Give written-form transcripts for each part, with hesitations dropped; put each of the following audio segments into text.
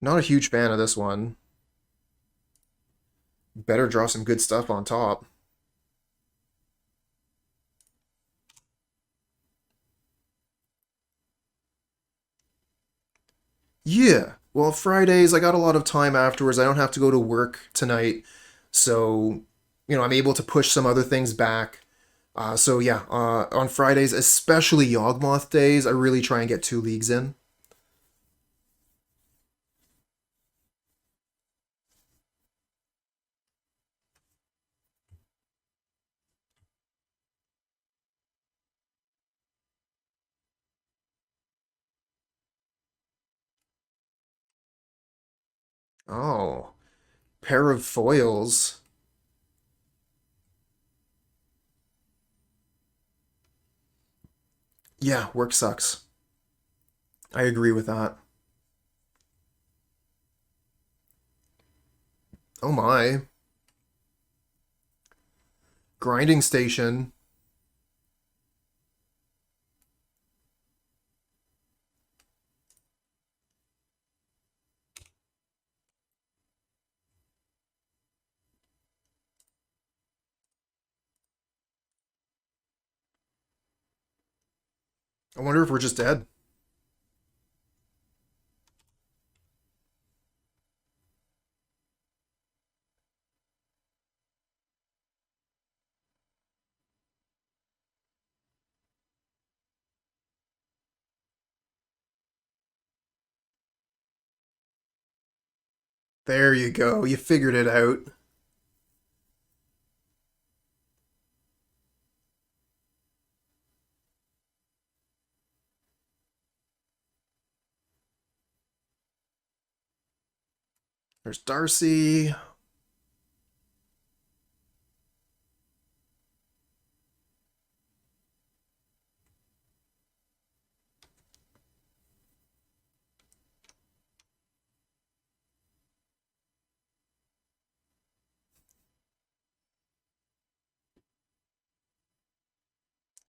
Not a huge fan of this one. Better draw some good stuff on top. Yeah. Well, Fridays, I got a lot of time afterwards. I don't have to go to work tonight. So, I'm able to push some other things back. So yeah, on Fridays, especially Yawgmoth days, I really try and get 2 leagues in. Oh, pair of foils. Yeah, work sucks. I agree with that. Oh my. Grinding station. I wonder if we're just dead. There you go. You figured it out. There's Darcy.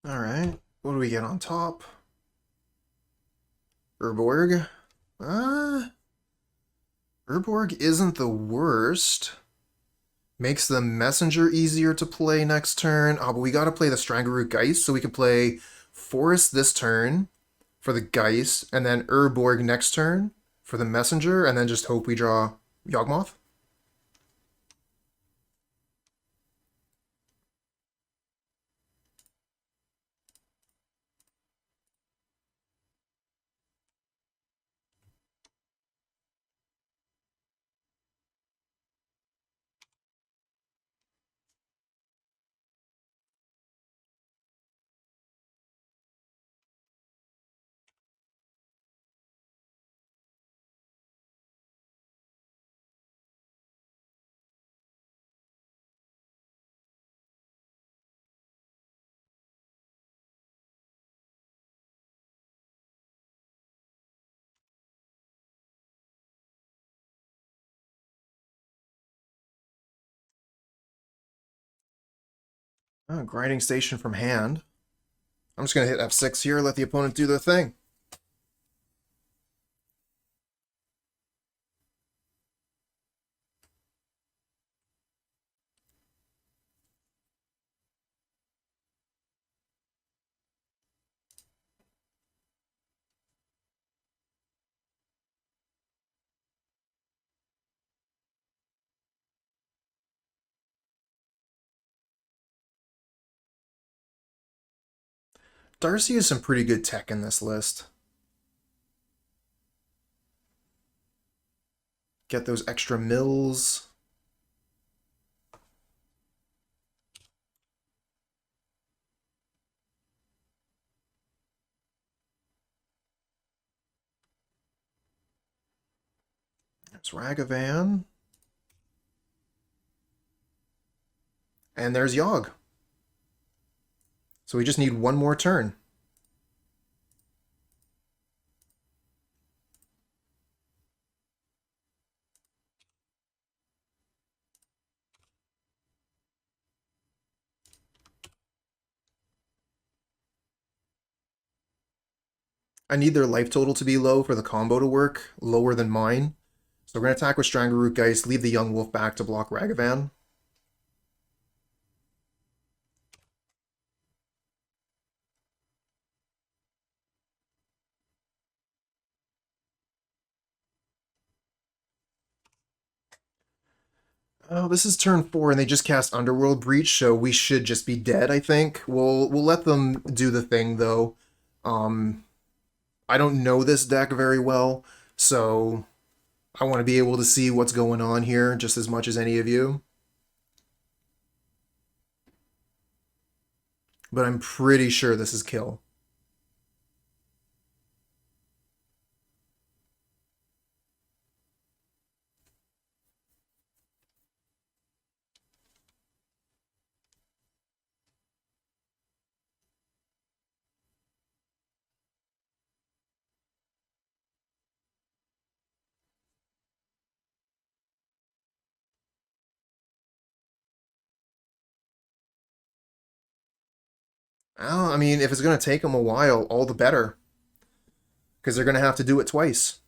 All right. What do we get on top? Urborg. Uh, Urborg isn't the worst. Makes the messenger easier to play next turn. Oh, but we gotta play the Strangleroot Geist, so we can play Forest this turn for the Geist, and then Urborg next turn for the messenger, and then just hope we draw Yawgmoth. Oh, grinding station from hand. I'm just gonna hit F6 here, let the opponent do their thing. Darcy has some pretty good tech in this list. Get those extra mills. There's Ragavan. And there's Yogg. So we just need one more turn. I need their life total to be low for the combo to work, lower than mine. So we're going to attack with Strangleroot Geist, leave the Yawgmoth back to block Ragavan. Oh, this is turn 4, and they just cast Underworld Breach, so we should just be dead, I think. We'll let them do the thing, though. I don't know this deck very well, so I want to be able to see what's going on here just as much as any of you. But I'm pretty sure this is kill. Well, I mean, if it's going to take them a while, all the better. Because they're going to have to do it twice.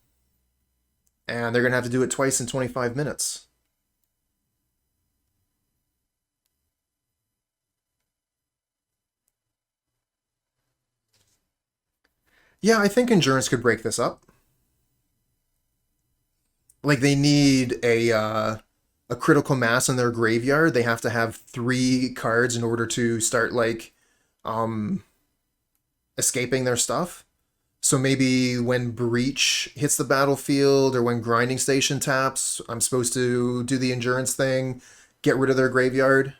And they're going to have to do it twice in 25 minutes. Yeah, I think Endurance could break this up. Like, they need a critical mass in their graveyard. They have to have 3 cards in order to start, like, escaping their stuff. So maybe when Breach hits the battlefield or when Grinding Station taps, I'm supposed to do the Endurance thing, get rid of their graveyard.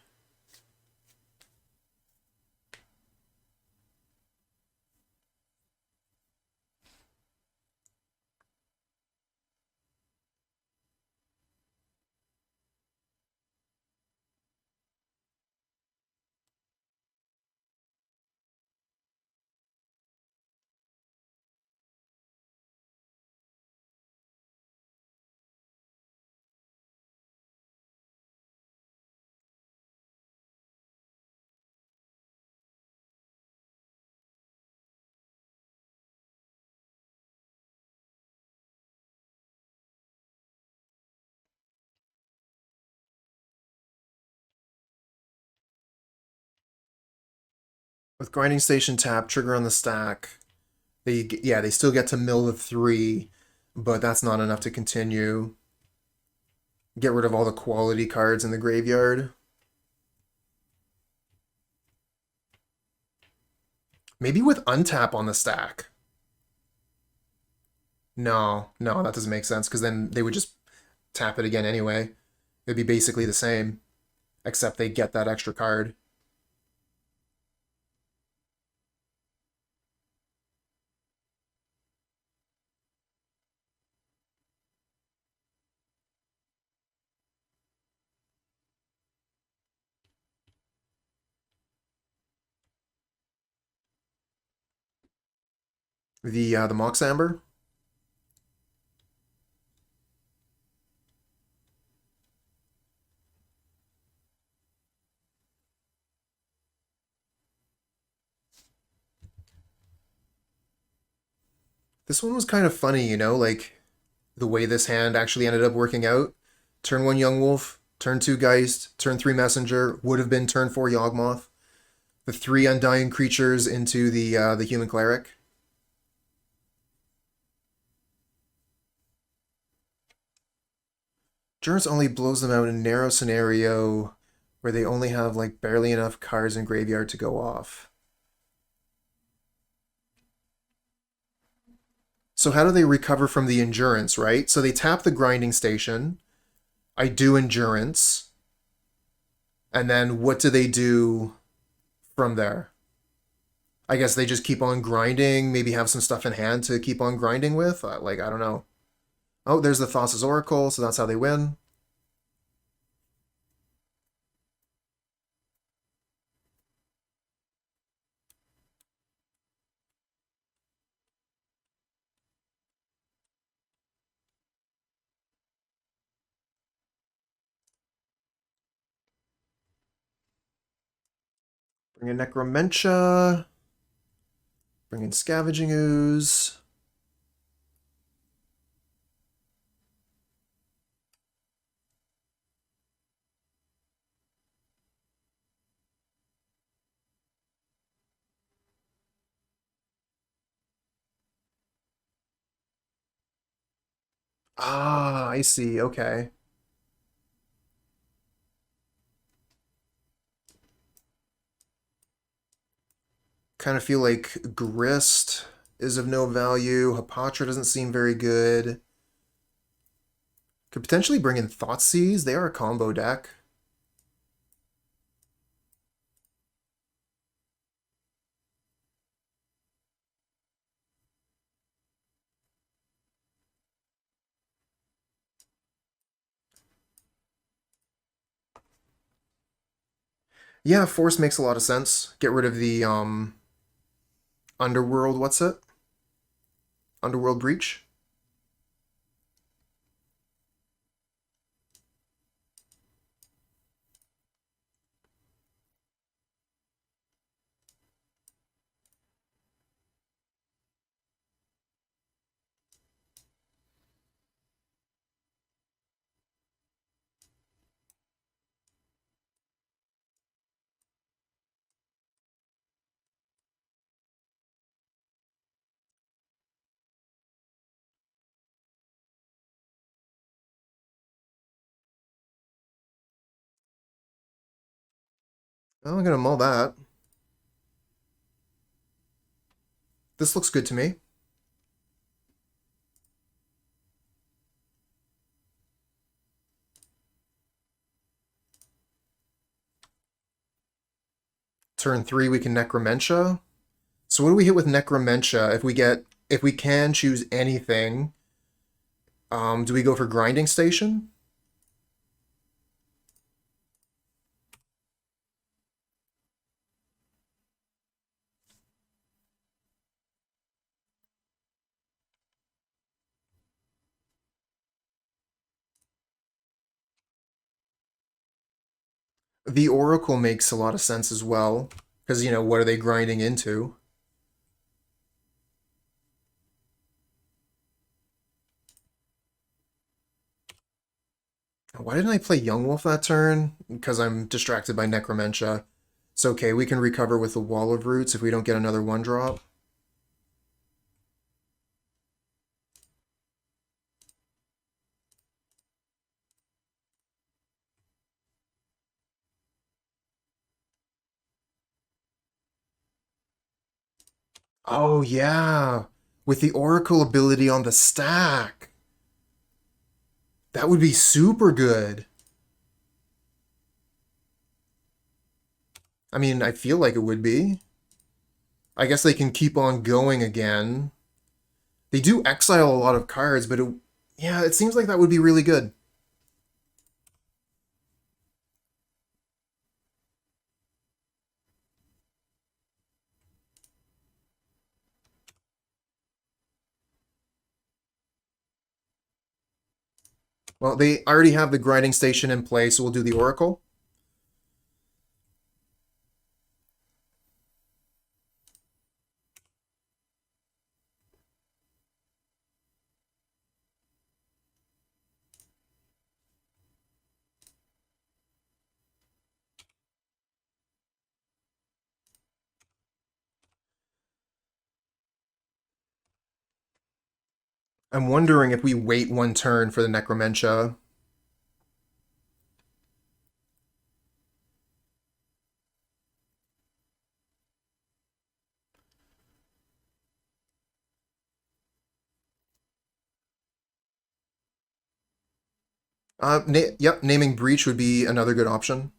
With Grinding Station tap, trigger on the stack, they still get to mill the 3, but that's not enough to continue. Get rid of all the quality cards in the graveyard. Maybe with untap on the stack. No, that doesn't make sense, because then they would just tap it again anyway. It'd be basically the same, except they get that extra card. The Mox Amber. This one was kind of funny, you know, like the way this hand actually ended up working out. Turn 1 Yawgmoth, turn 2 Geist, turn 3 Messenger, would have been turn 4 Yawgmoth. The 3 Undying creatures into the Human Cleric. Endurance only blows them out in a narrow scenario where they only have like barely enough cards in graveyard to go off. So how do they recover from the Endurance, right? So they tap the Grinding Station. I do Endurance. And then what do they do from there? I guess they just keep on grinding, maybe have some stuff in hand to keep on grinding with. Like, I don't know. Oh, there's the Thoughtseize Oracle, so that's how they win. Bring in Necromentia. Bring in Scavenging Ooze. Ah, I see. Okay. Kind of feel like Grist is of no value. Hapatra doesn't seem very good. Could potentially bring in Thoughtseize. They are a combo deck. Yeah, Force makes a lot of sense. Get rid of the Underworld, what's it? Underworld Breach. Oh, I'm gonna mull that. This looks good to me. Turn 3, we can Necromentia. So what do we hit with Necromentia? If we can choose anything, do we go for Grinding Station? The Oracle makes a lot of sense as well, because, you know, what are they grinding into? Why didn't I play Yawgmoth that turn? Because I'm distracted by Necromentia. It's okay, we can recover with the Wall of Roots if we don't get another 1-drop. Oh, yeah. With the Oracle ability on the stack. That would be super good. I mean, I feel like it would be. I guess they can keep on going again. They do exile a lot of cards, but yeah, it seems like that would be really good. Well, they already have the grinding station in place, so we'll do the Oracle. I'm wondering if we wait 1 turn for the Necromentia. Yep, naming Breach would be another good option.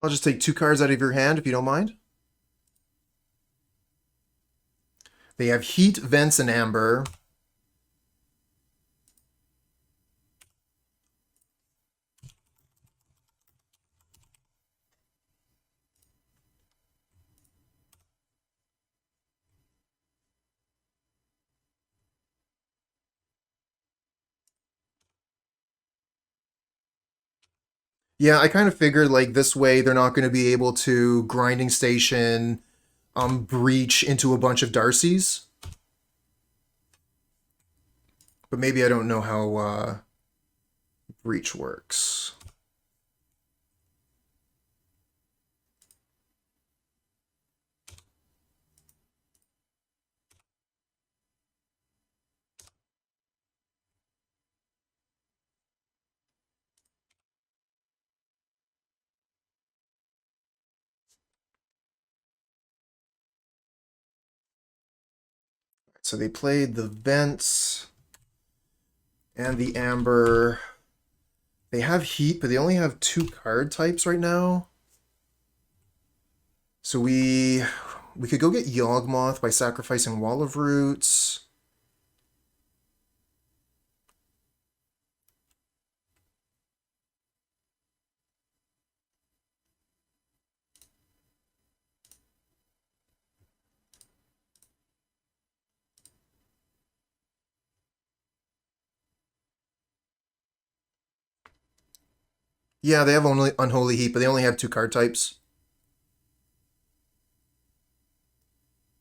I'll just take 2 cards out of your hand if you don't mind. They have Heat, Vents, and Amber. Yeah, I kind of figured like this way they're not going to be able to grinding station breach into a bunch of Darcy's. But maybe I don't know how breach works. So they played the Vents and the Amber. They have Heat, but they only have 2 card types right now. So we could go get Yawgmoth by sacrificing Wall of Roots. Yeah, they have only Unholy Heat, but they only have 2 card types.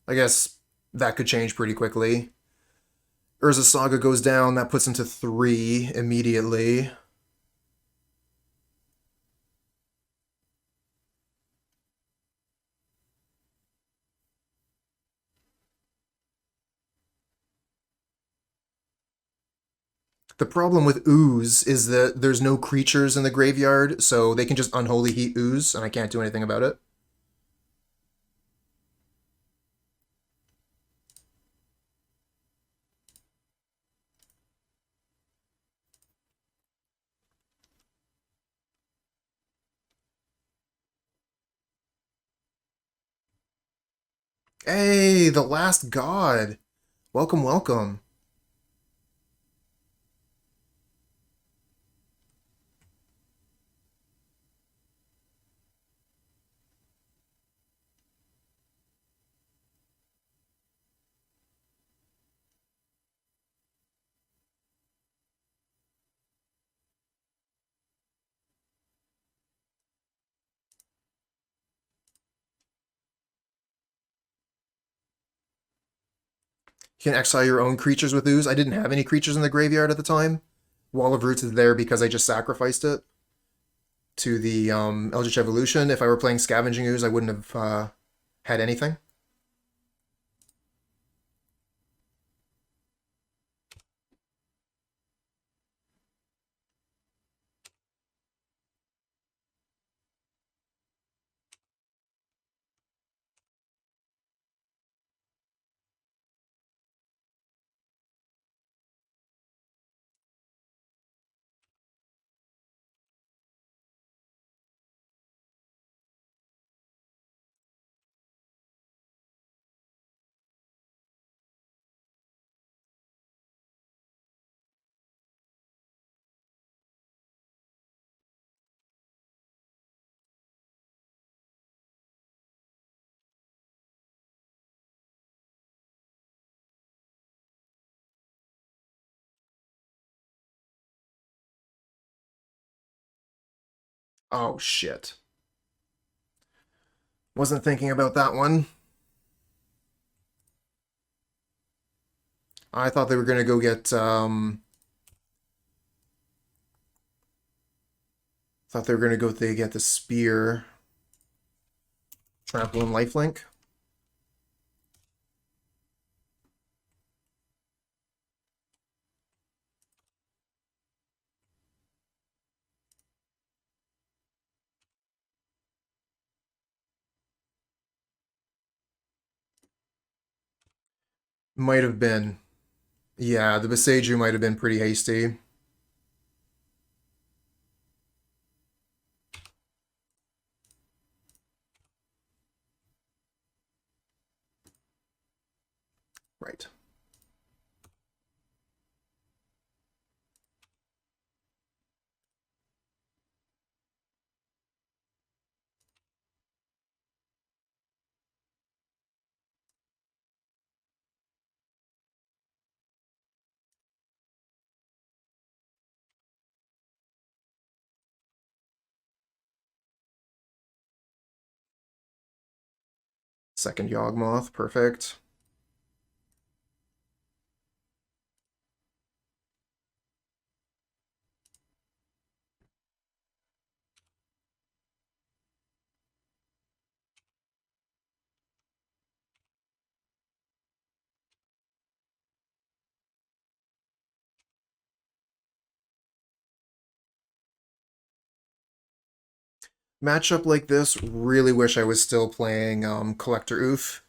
I guess that could change pretty quickly. Urza Saga goes down, that puts into 3 immediately. The problem with Ooze is that there's no creatures in the graveyard, so they can just Unholy Heat Ooze, and I can't do anything about it. Hey, the last god. Welcome, welcome. You can exile your own creatures with Ooze. I didn't have any creatures in the graveyard at the time. Wall of Roots is there because I just sacrificed it to the Eldritch Evolution. If I were playing Scavenging Ooze, I wouldn't have had anything. Oh, shit. Wasn't thinking about that one. I thought they were going to go get... thought they were going to go they get the spear. Trample and lifelink. Might have been. Yeah, the Boseiju might have been pretty hasty. Right. Second Yawgmoth, perfect. Matchup like this, really wish I was still playing Collector Oof.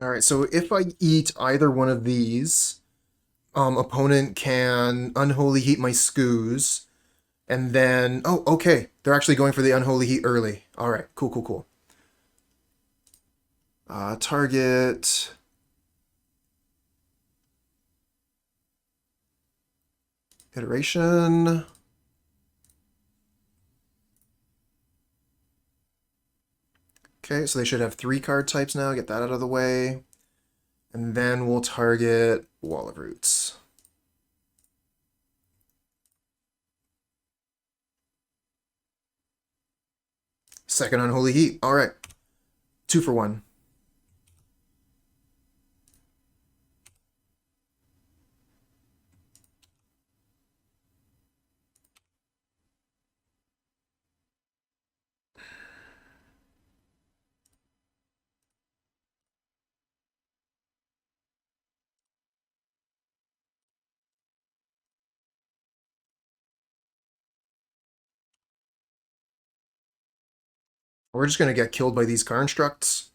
All right, so if I eat either one of these, opponent can Unholy Heat my Skoos, and then... Oh, okay. They're actually going for the Unholy Heat early. All right, cool, cool, cool. Target... Iteration... Okay, so they should have 3 card types now. Get that out of the way. And then we'll target Wall of Roots. Second Unholy Heat. All right. 2 for 1. We're just going to get killed by these Constructs.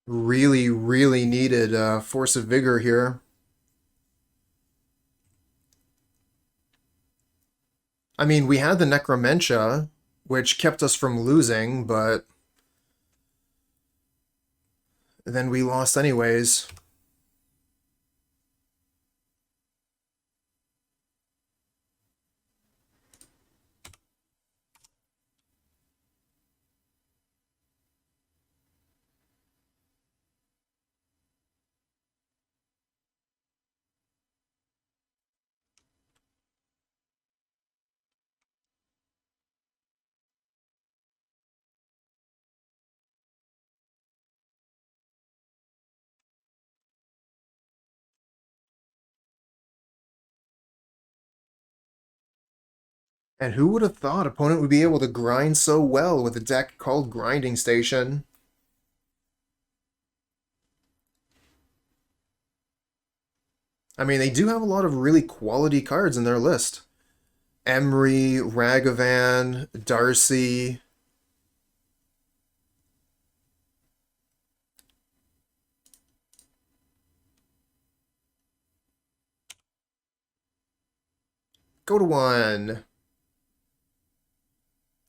Really, really needed Force of Vigor here. I mean, we had the Necromentia, which kept us from losing, but then we lost anyways. And who would have thought opponent would be able to grind so well with a deck called Grinding Station? I mean, they do have a lot of really quality cards in their list. Emery, Ragavan, Darcy. Go to one.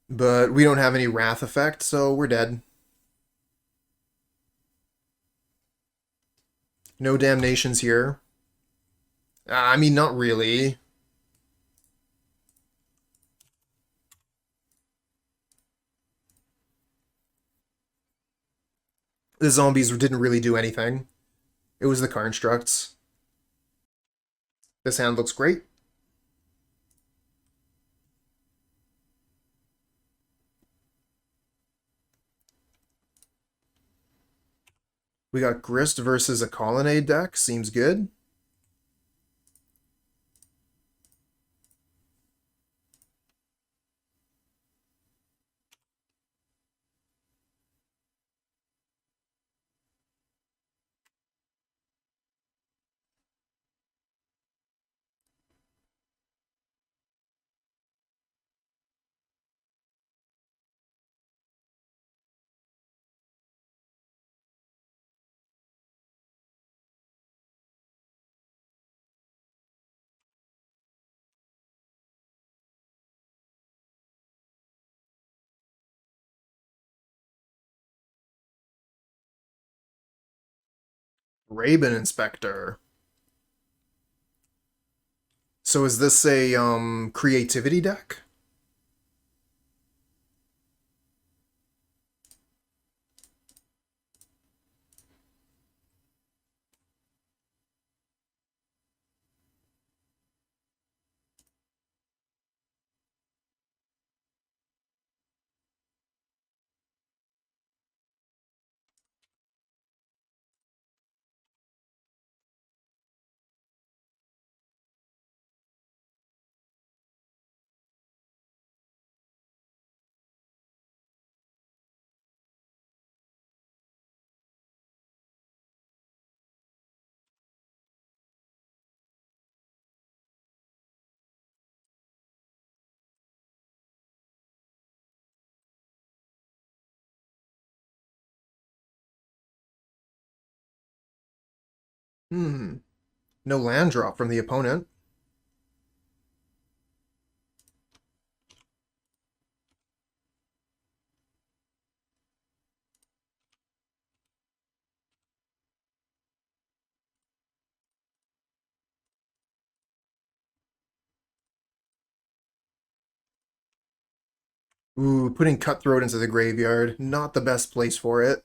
But we don't have any Wrath effect, so we're dead. No damnations here. I mean, not really. The zombies didn't really do anything. It was the constructs. This hand looks great. We got Grist versus a Colonnade deck. Seems good. Raven Inspector. So is this a creativity deck? Hmm. No land drop from the opponent. Ooh, putting Cutthroat into the graveyard. Not the best place for it.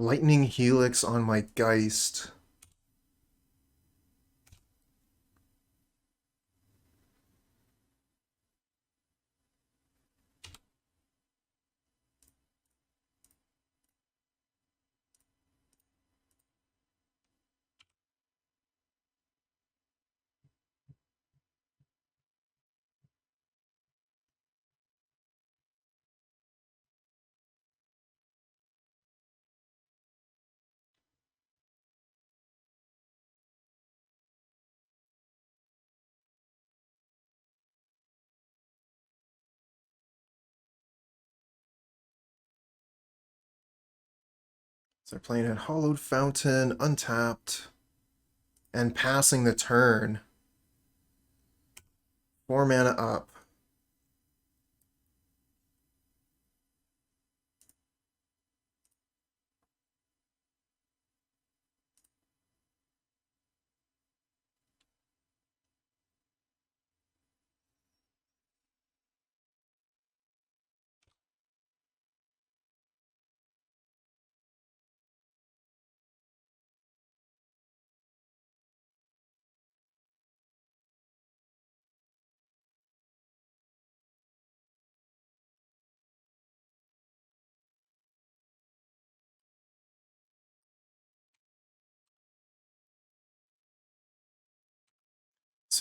Lightning Helix on my Geist. So they're playing at Hollowed Fountain, untapped, and passing the turn. 4 mana up.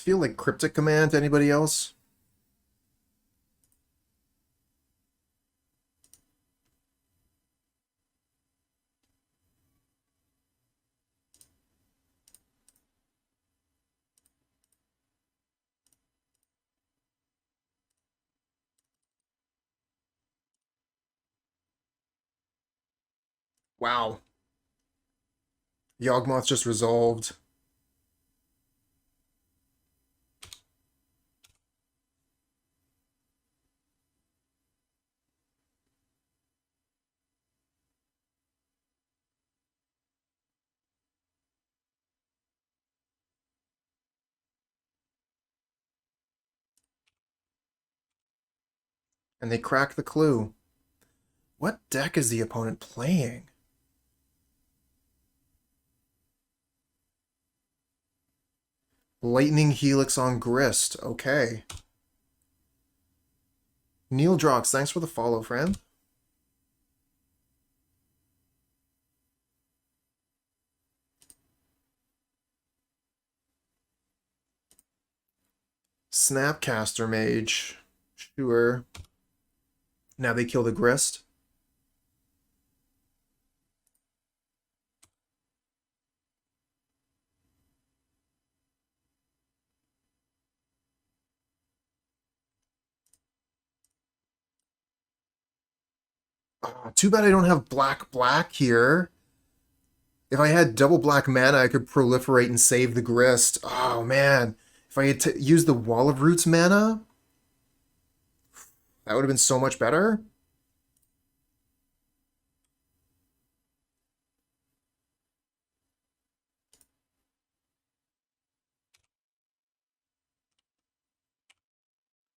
feel like Cryptic Command to anybody else? Wow. Yawgmoth just resolved. And they crack the clue. What deck is the opponent playing? Lightning Helix on Grist. Okay. Neil Drox, thanks for the follow, friend. Snapcaster Mage. Sure. Now they kill the Grist. Oh, too bad I don't have black here. If I had double black mana, I could proliferate and save the Grist. Oh, man. If I had to use the Wall of Roots mana, that would have been so much better.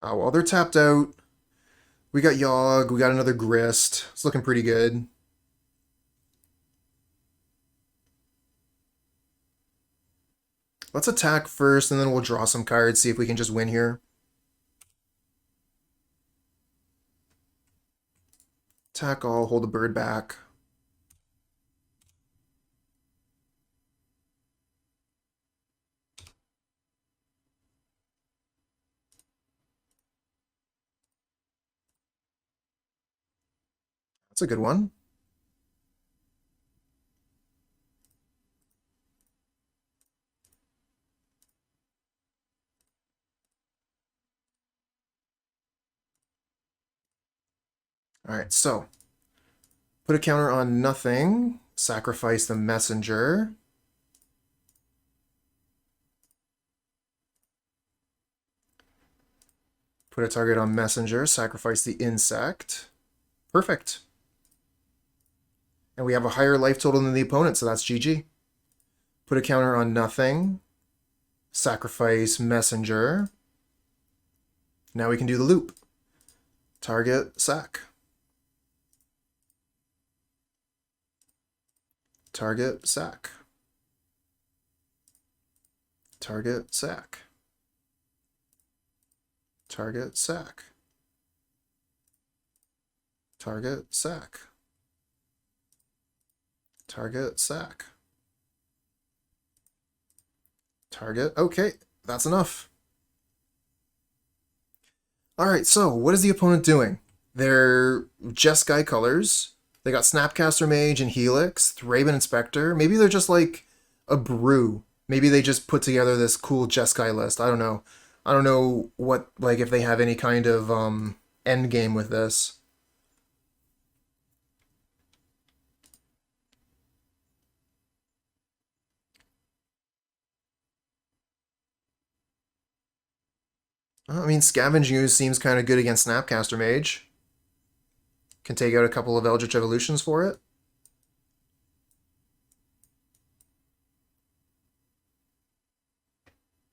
Oh, well, they're tapped out. We got Yogg, we got another Grist. It's looking pretty good. Let's attack first, and then we'll draw some cards, see if we can just win here. Attack all, hold the bird back. That's a good one. Alright, so put a counter on nothing. Sacrifice the messenger. Put a target on messenger. Sacrifice the insect. Perfect. And we have a higher life total than the opponent, so that's GG. Put a counter on nothing. Sacrifice messenger. Now we can do the loop. Target, sack. Target, sack. Target, sack. Target, sack. Target, sack. Target, sack. Target, okay, that's enough. Alright, so what is the opponent doing? They're Jeskai colors. They got Snapcaster Mage and Helix, Thraben Inspector. Maybe they're just like a brew. Maybe they just put together this cool Jeskai list. I don't know. I don't know what, like, if they have any kind of end game with this. I mean, Scavenging Ooze seems kind of good against Snapcaster Mage. Can take out a couple of Eldritch Evolutions for it.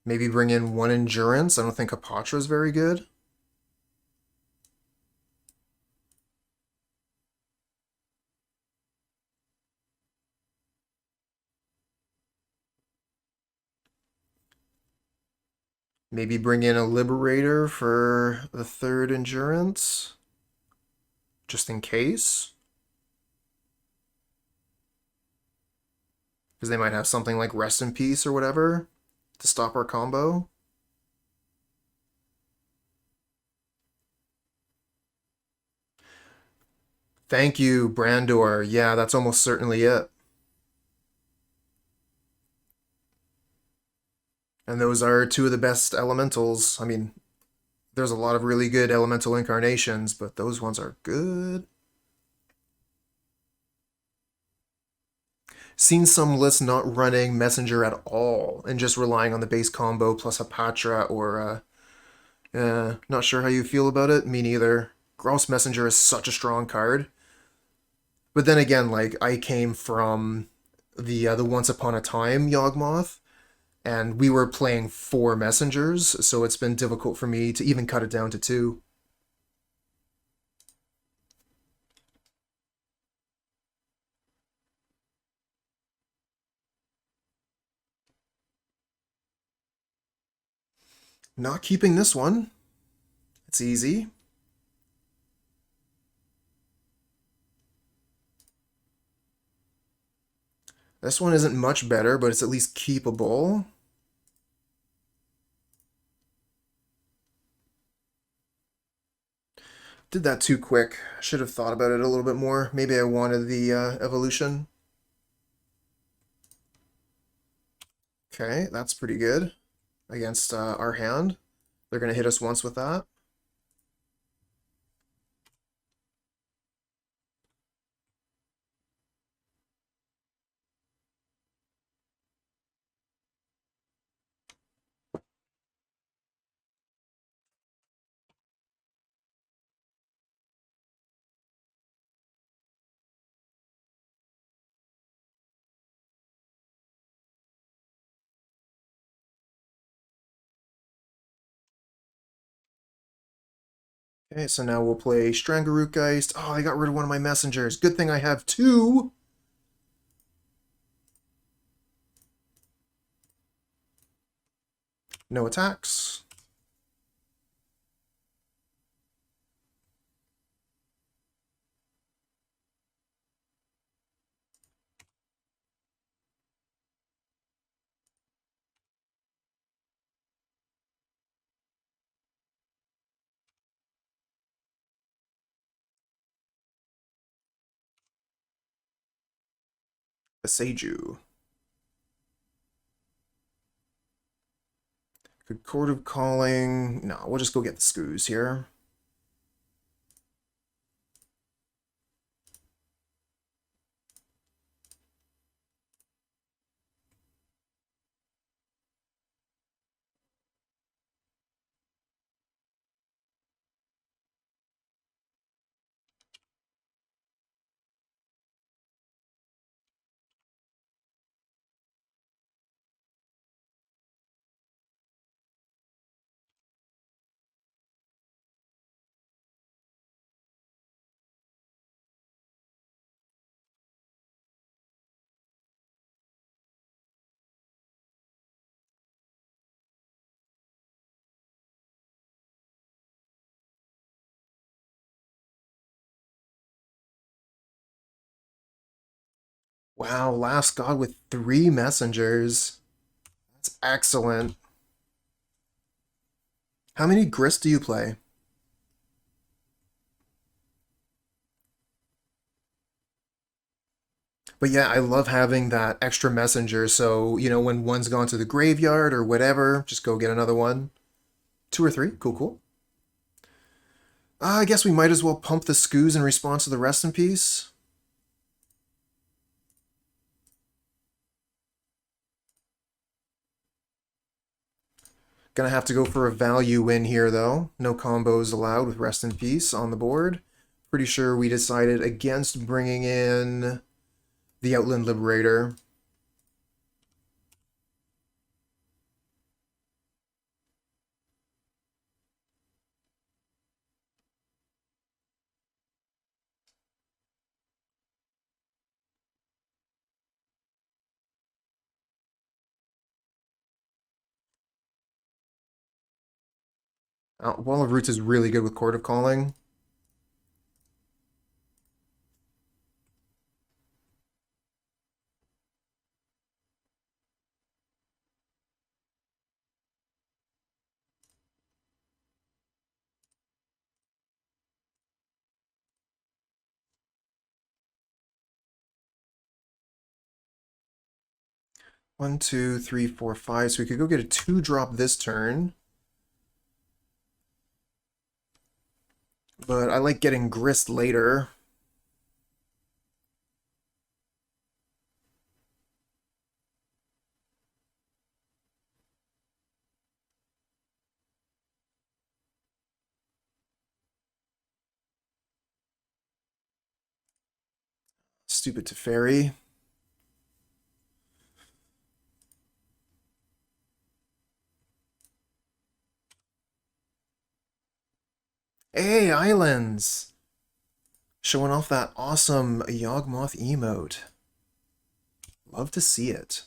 Maybe bring in one Endurance. I don't think Hapatra is very good. Maybe bring in a Liberator for the third Endurance. Just in case. Because they might have something like Rest in Peace or whatever to stop our combo. Thank you, Brandor. Yeah, that's almost certainly it. And those are two of the best elementals. I mean, there's a lot of really good elemental incarnations, but those ones are good. Seen some lists not running Messenger at all and just relying on the base combo plus Hapatra or, not sure how you feel about it. Me neither. Gross Messenger is such a strong card. But then again, like, I came from the Once Upon a Time Yawgmoth, and we were playing 4 messengers, so it's been difficult for me to even cut it down to 2. Not keeping this one. It's easy. This one isn't much better, but it's at least keepable. Did that too quick. Should have thought about it a little bit more. Maybe I wanted the evolution. Okay, that's pretty good against our hand. They're going to hit us once with that. Okay, so now we'll play Strangleroot Geist. Oh, I got rid of one of my messengers. Good thing I have 2. No attacks. Boseiju. Good Chord of Calling. No, we'll just go get the Scoos here. Wow, last god with 3 messengers. That's excellent. How many Grist do you play? But yeah, I love having that extra messenger, so, when one's gone to the graveyard or whatever, just go get another one. 2 or 3? Cool, cool. I guess we might as well pump the Scoos in response to the Rest in Peace. Gonna have to go for a value win here, though. No combos allowed with Rest in Peace on the board. Pretty sure we decided against bringing in the Outland Liberator. Wall of Roots is really good with Chord of Calling. 1, 2, 3, 4, 5. So we could go get a 2-drop this turn. But I like getting Grist later. Stupid Teferi. Hey, Islands! Showing off that awesome Yawgmoth emote. Love to see it.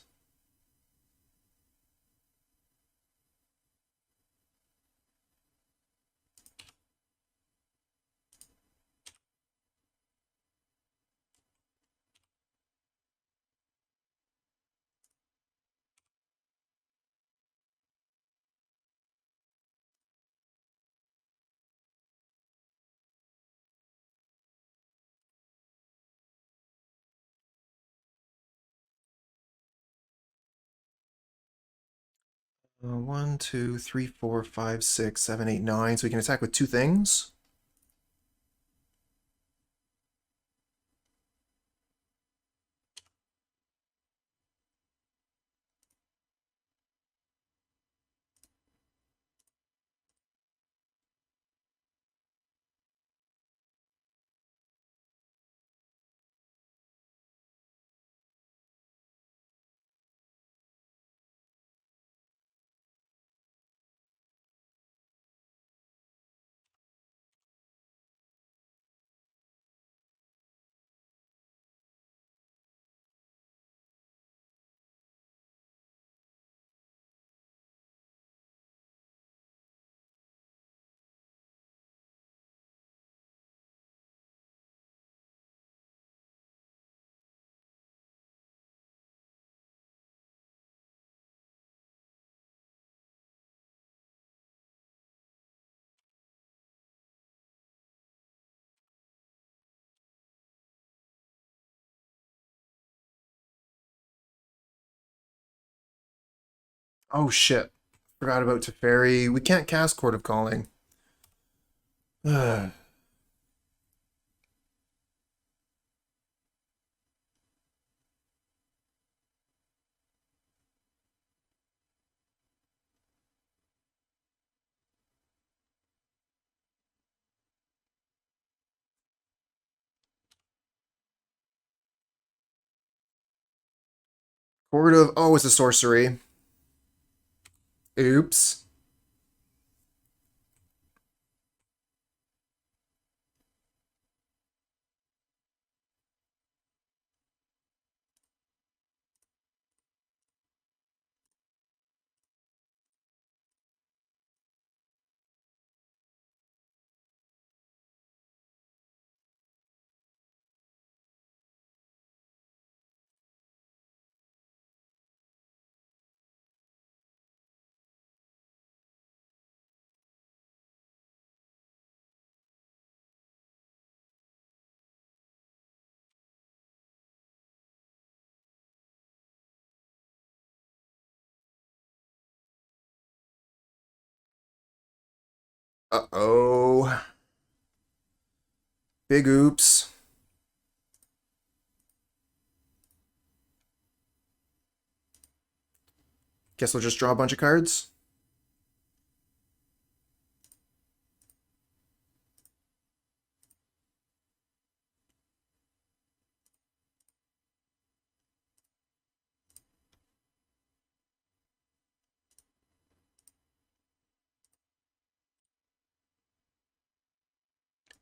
One, two, three, four, five, six, seven, eight, nine. So we can attack with 2 things. Oh shit. Forgot about Teferi. We can't cast Chord of Calling. Ugh. Chord of... Oh, it's a sorcery. Oops. Uh-oh. Big oops. Guess we'll just draw a bunch of cards.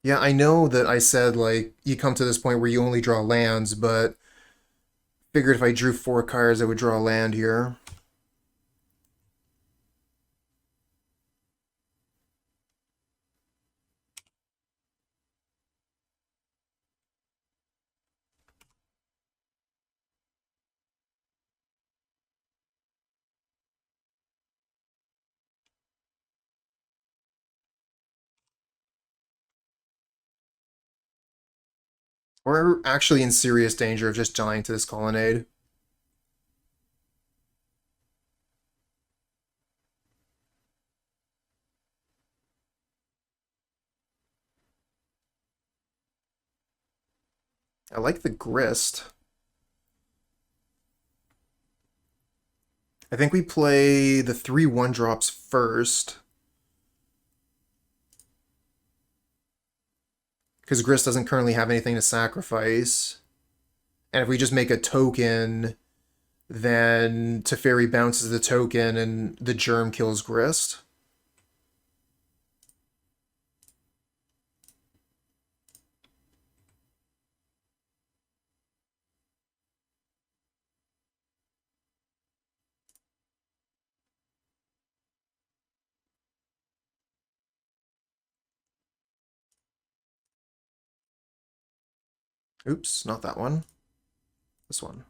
Yeah, I know that I said, like, you come to this point where you only draw lands, but figured if I drew 4 cards, I would draw a land here. We're actually in serious danger of just dying to this colonnade. I like the Grist. I think we play the 3 1-drops first. Because Grist doesn't currently have anything to sacrifice. And if we just make a token, then Teferi bounces the token and the Germ kills Grist. Oops, not that one. This one.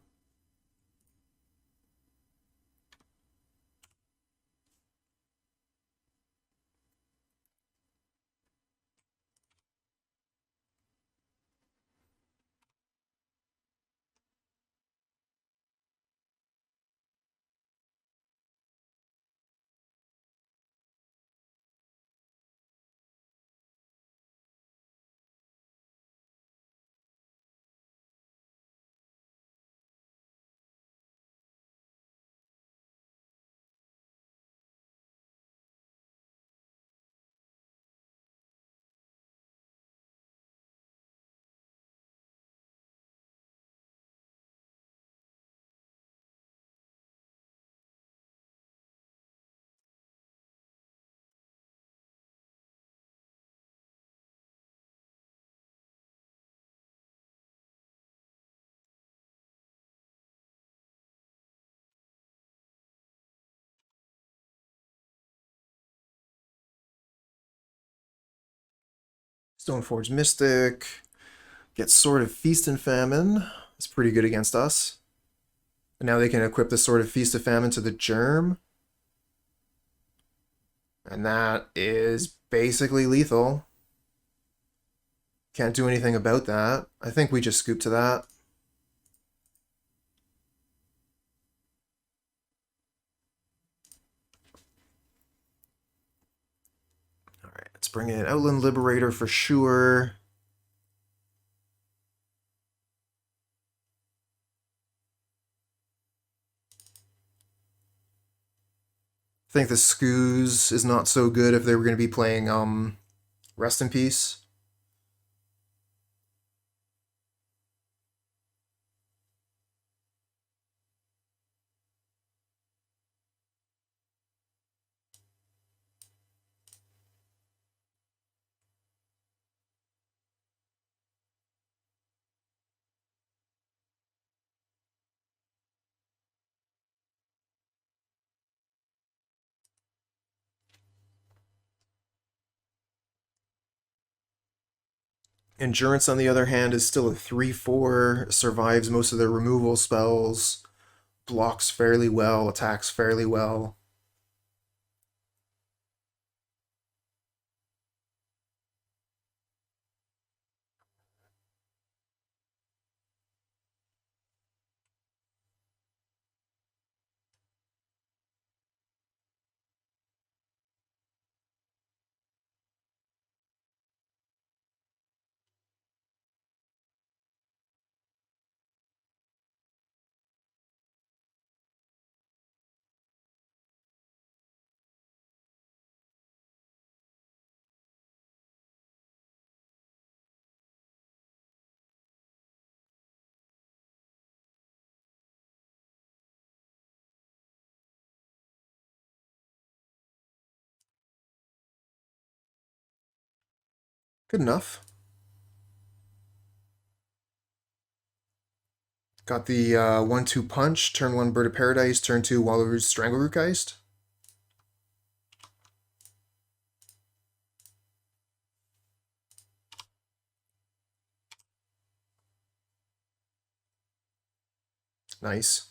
Stoneforge Mystic. Gets Sword of Feast and Famine. It's pretty good against us. And now they can equip the Sword of Feast and Famine to the Germ. And that is basically lethal. Can't do anything about that. I think we just scoop to that. Alright, let's bring in Outland Liberator for sure. I think the Scooze is not so good if they were going to be playing Rest in Peace. Endurance, on the other hand, is still a 3/4, survives most of their removal spells, blocks fairly well, attacks fairly well. Good enough. Got the 1/2 punch, turn 1 Bird of Paradise, turn 2 Walrus Strangleroot Geist. Nice.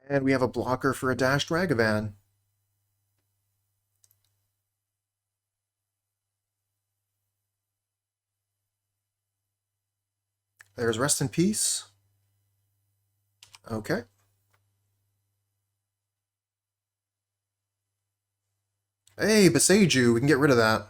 And we have a blocker for a Dash Dragavan. There's Rest in Peace. Okay. Hey, Boseiju, we can get rid of that.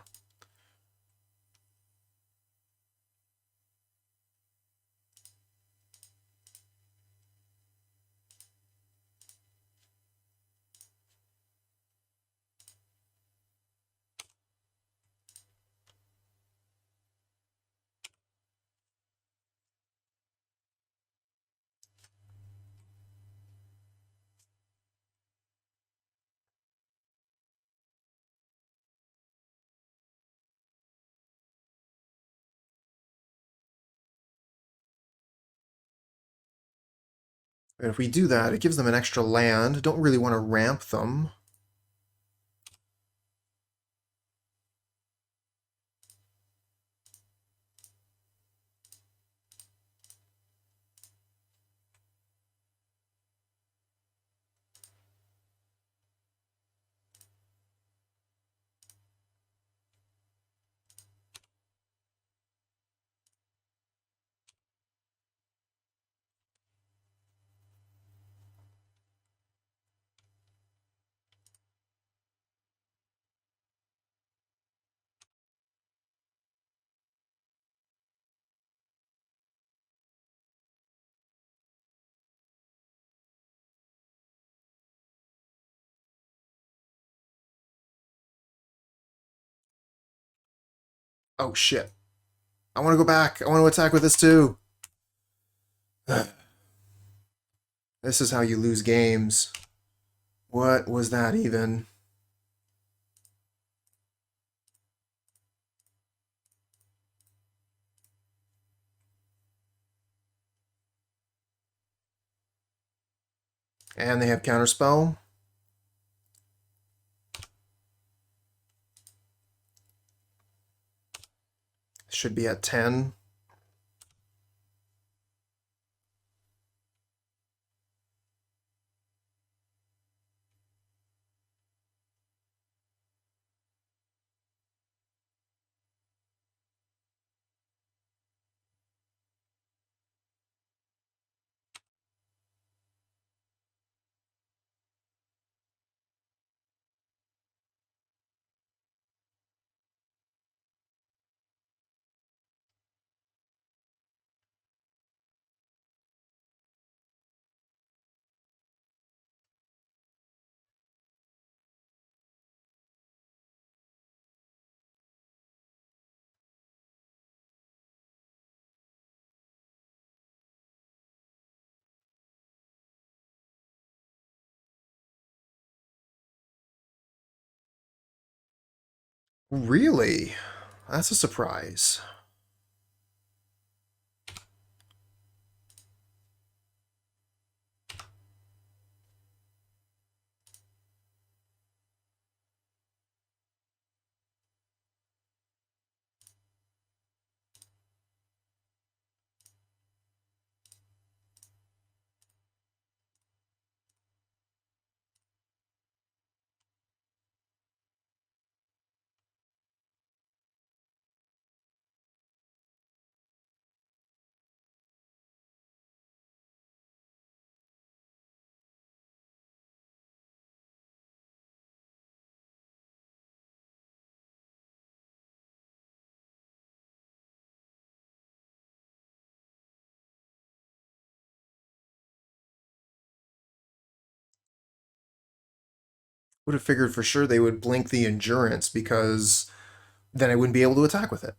And if we do that, it gives them an extra land. Don't really want to ramp them. Oh, shit. I want to go back. I want to attack with this, too. This is how you lose games. What was that even? And they have Counterspell. Should be at 10. Really? That's a surprise. Would have figured for sure they would blink the Endurance because then I wouldn't be able to attack with it.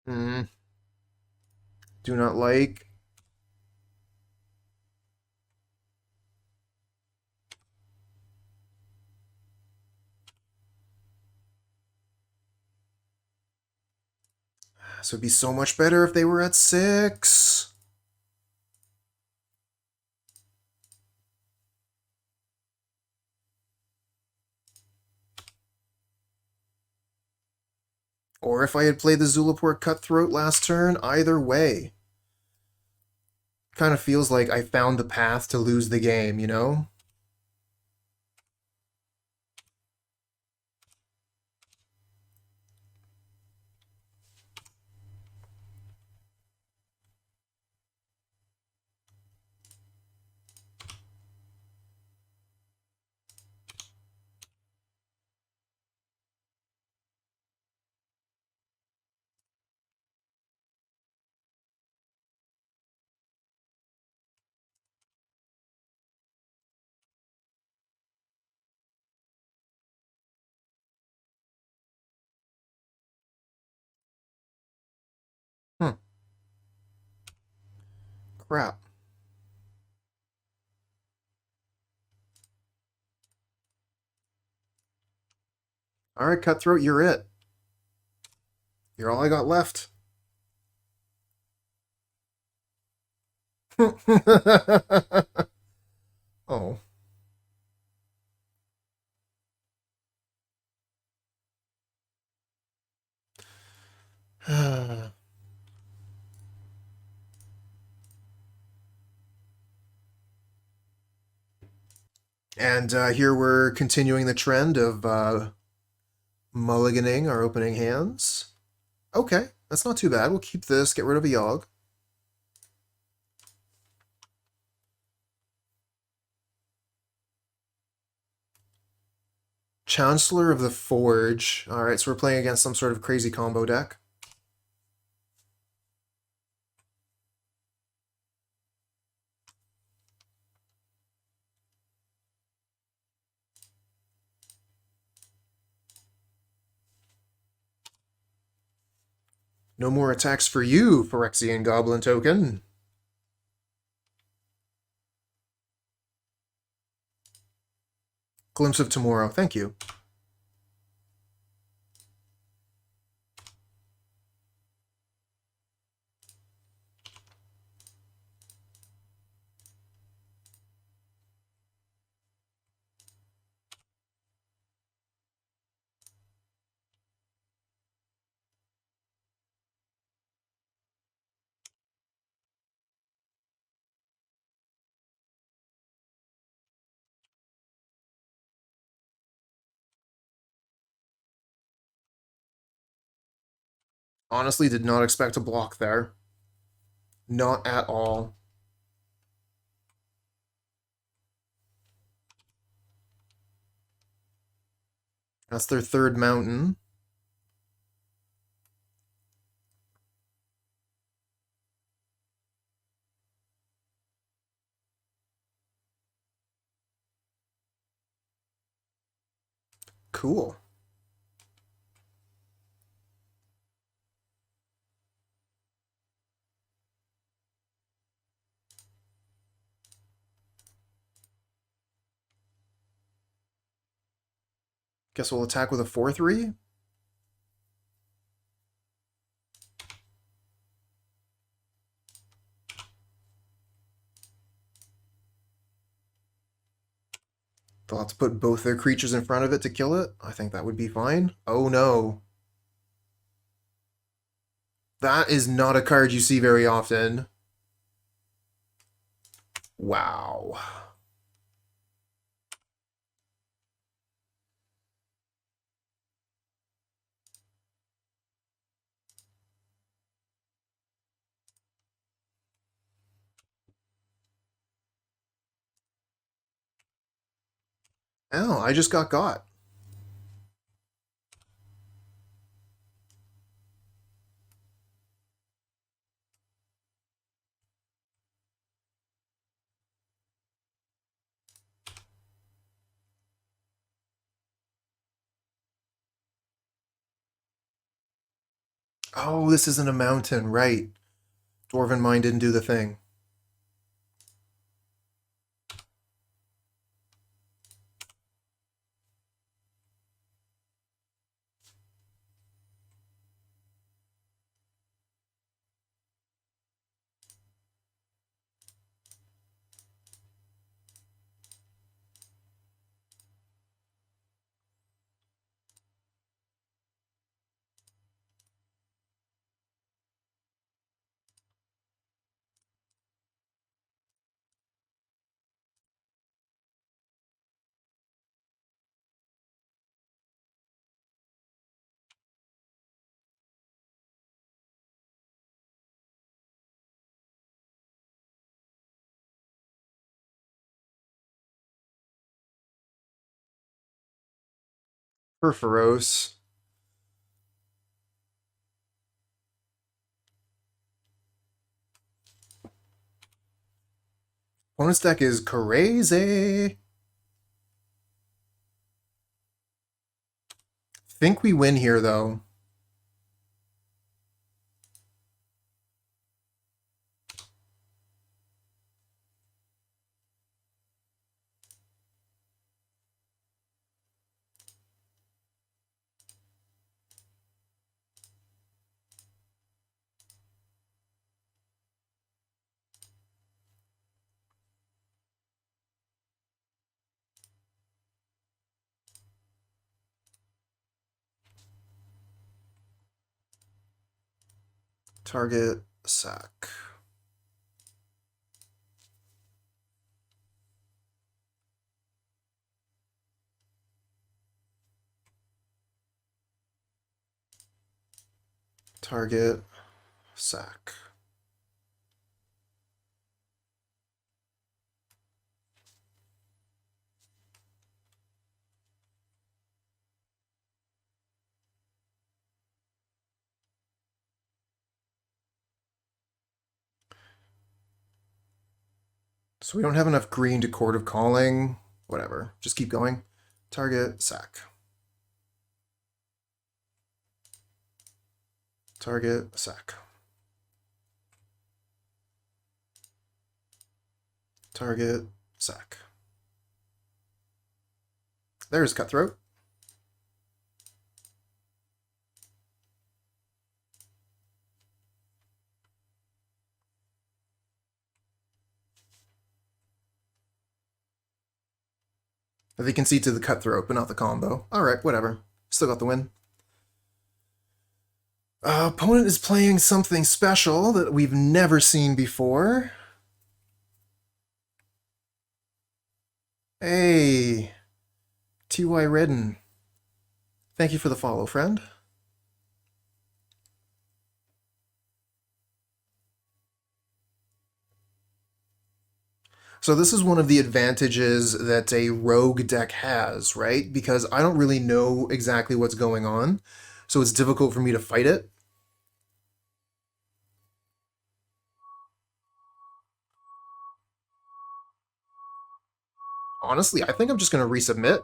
Hmm. Do not like. This would be so much better if they were at 6. Or if I had played the Zulaport Cutthroat last turn, either way. Kind of feels like I found the path to lose the game, you know? Hmm. Crap. Alright, Cutthroat, you're it. You're all I got left. Oh. And here we're continuing the trend of mulliganing our opening hands. Okay, that's not too bad. We'll keep this, get rid of a Yogg. Chancellor of the Forge. Alright, so we're playing against some sort of crazy combo deck. No more attacks for you, Phyrexian Goblin Token. Glimpse of Tomorrow, thank you. Honestly, did not expect a block there. Not at all. That's their third mountain. Cool. Guess we'll attack with a 4-3. They'll have to put both their creatures in front of it to kill it. I think that would be fine. Oh no. That is not a card you see very often. Wow. Oh, I just got. Oh, this isn't a mountain, right. Dwarven Mine didn't do the thing. Purphoros. Opponent's deck is crazy. Think we win here, though. Target, sack. Target, sack. So we don't have enough green to Chord of Calling. Whatever. Just keep going. Target, sack. Target, sack. Target, sack. There's Cutthroat. They concede to the Cutthroat, but not the combo. Alright, whatever. Still got the win. Opponent is playing something special that we've never seen before. Hey, T.Y. Redden. Thank you for the follow, friend. So this is one of the advantages that a rogue deck has, right? Because I don't really know exactly what's going on, so it's difficult for me to fight it. Honestly, I think I'm just going to resubmit.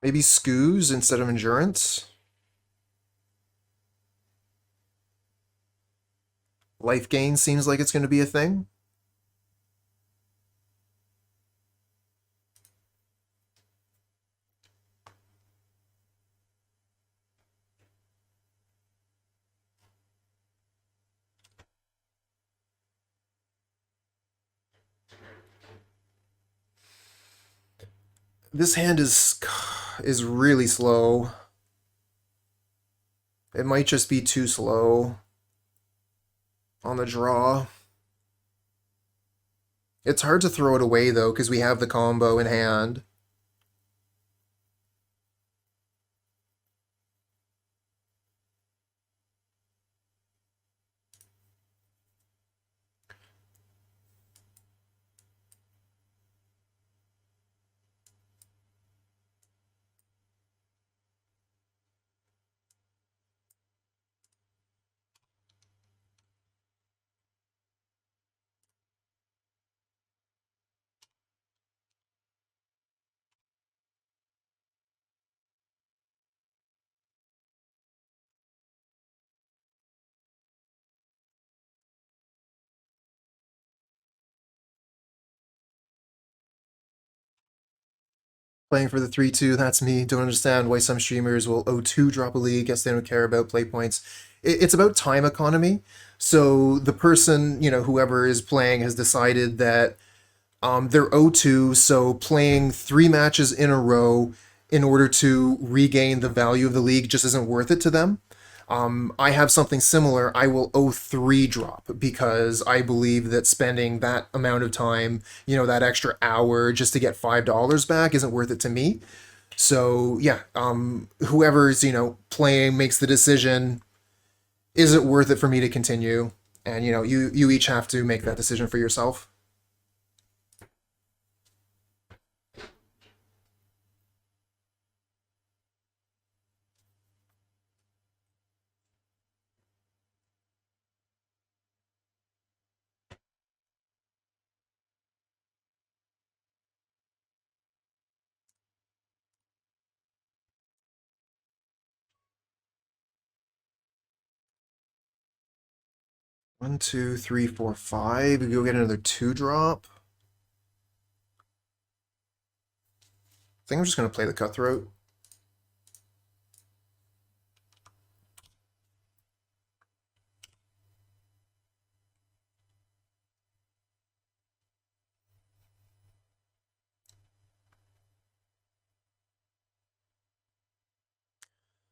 Maybe Skoos instead of Endurance. Life gain seems like it's going to be a thing. This hand is really slow. It might just be too slow on the draw. It's hard to throw it away, though, because we have the combo in hand. playing for the 3-2. That's me. Don't understand why some streamers will O2 drop a league. Guess they don't care about play points. It's about time economy. So the person, whoever is playing has decided that they're O2, so playing 3 matches in a row in order to regain the value of the league just isn't worth it to them. I have something similar. I will O3 drop because I believe that spending that amount of time, that extra hour just to get $5 back isn't worth it to me. So yeah, whoever's, playing makes the decision, is it worth it for me to continue? And, you each have to make that decision for yourself. One, two, three, four, five. We go get another 2-drop. I think I'm just going to play the Cutthroat.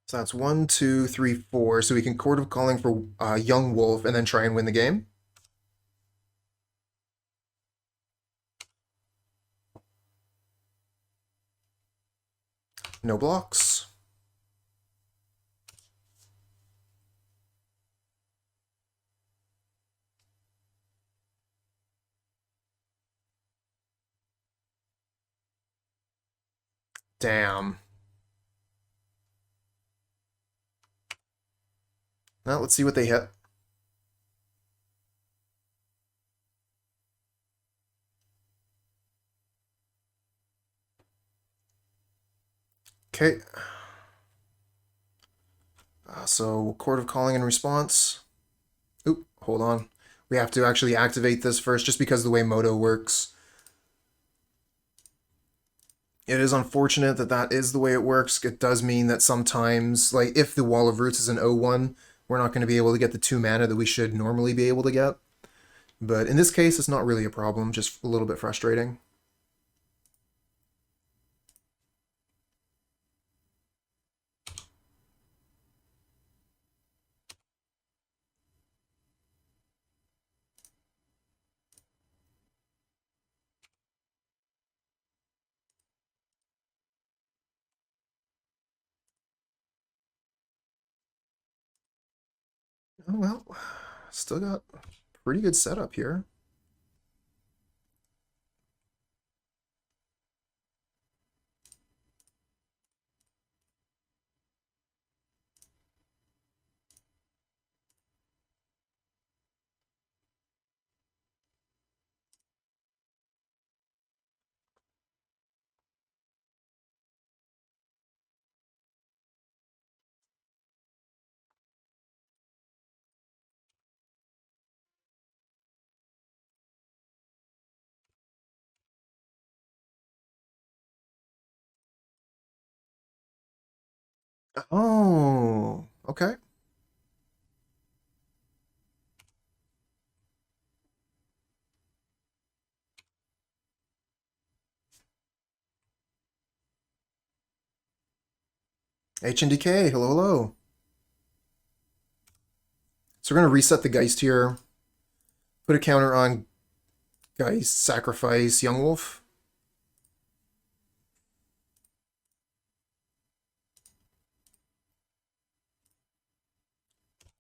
So that's 1, 2, 3, 4. So we can Chord of Calling for Young Wolf and then try and win the game. No blocks. Damn. Now let's see what they hit. Okay. So Chord of Calling in response. Oop, hold on. We have to actually activate this first just because of the way Moto works. It is unfortunate that that is the way it works. It does mean that sometimes, like, if the Wall of Roots is an 0-1, we're not going to be able to get the 2 mana that we should normally be able to get. But in this case, it's not really a problem, just a little bit frustrating. Oh well, still got pretty good setup here. Oh, okay. HNDK, hello, hello. So we're going to reset the Geist here. Put a counter on Geist, sacrifice Young Wolf.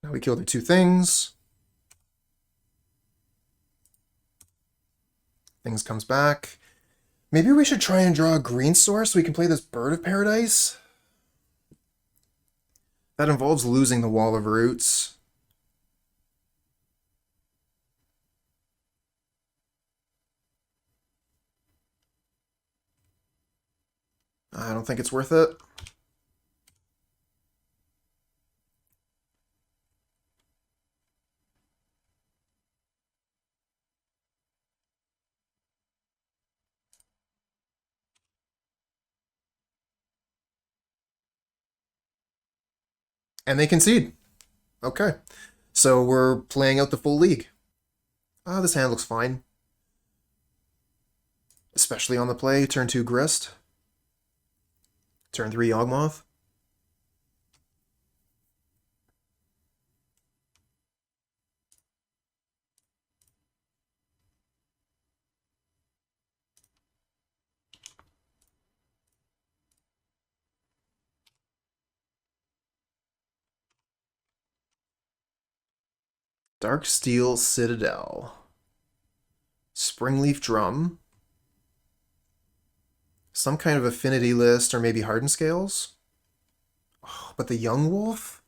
Now we kill the 2 things. Things comes back. Maybe we should try and draw a green source so we can play this Bird of Paradise. That involves losing the Wall of Roots. I don't think it's worth it. And they concede. Okay. So we're playing out the full league. This hand looks fine. Especially on the play. Turn 2 Grist. Turn 3 Yawgmoth. Darksteel Citadel. Springleaf Drum. Some kind of affinity list, or maybe Hardened Scales. Oh, but the Yawgmoth?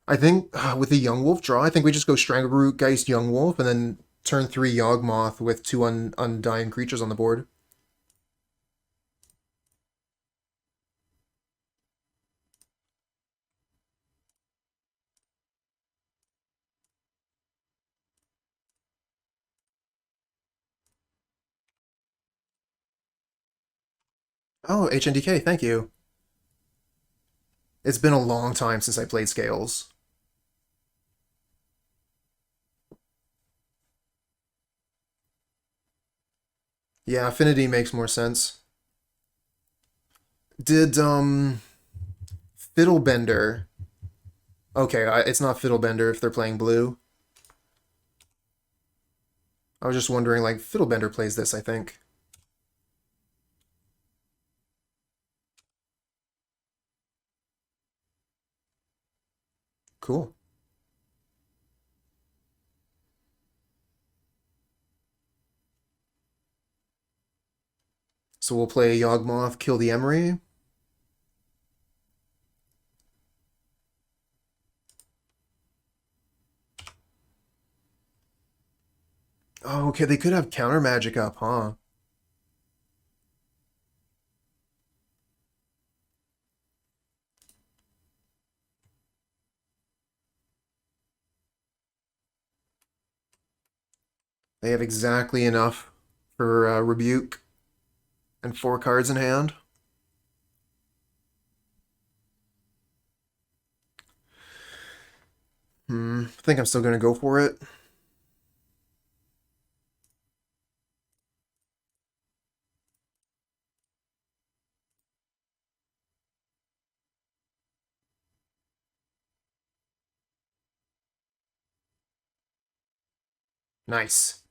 I think with the Yawgmoth draw, I think we just go Strangleroot Geist Yawgmoth and then turn 3 Yawgmoth with 2 undying creatures on the board. Oh, HNDK, thank you. It's been a long time since I played Scales. Yeah, Affinity makes more sense. Did, Fiddlebender... Okay, it's not Fiddlebender if they're playing blue. I was just wondering, like, Fiddlebender plays this, I think. Cool. So we'll play Yawgmoth, kill the Emery. Oh, okay, they could have counter magic up, huh? They have exactly enough for Rebuke and 4 cards in hand. I think I'm still going to go for it. Nice.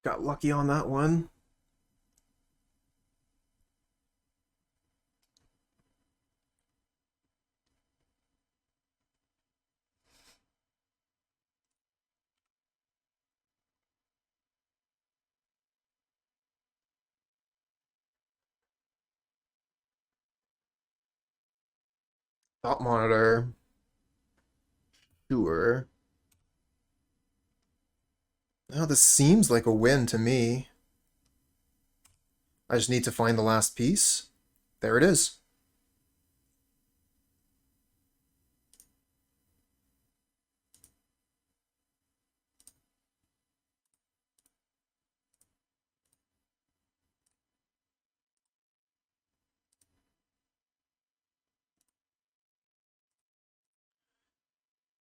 Got lucky on that one. Thought Monitor. Sure. Oh, this seems like a win to me. I just need to find the last piece. There it is.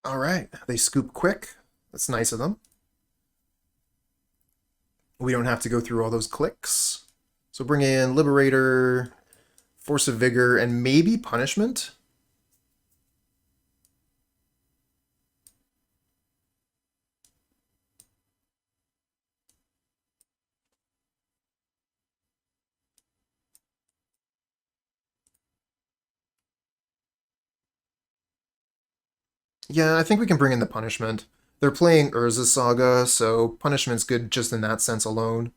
All right, they scoop quick. That's nice of them. We don't have to go through all those clicks. So bring in Liberator, Force of Vigor, and maybe Punishment. Yeah, I think we can bring in the punishment. They're playing Urza Saga, so punishment's good just in that sense alone.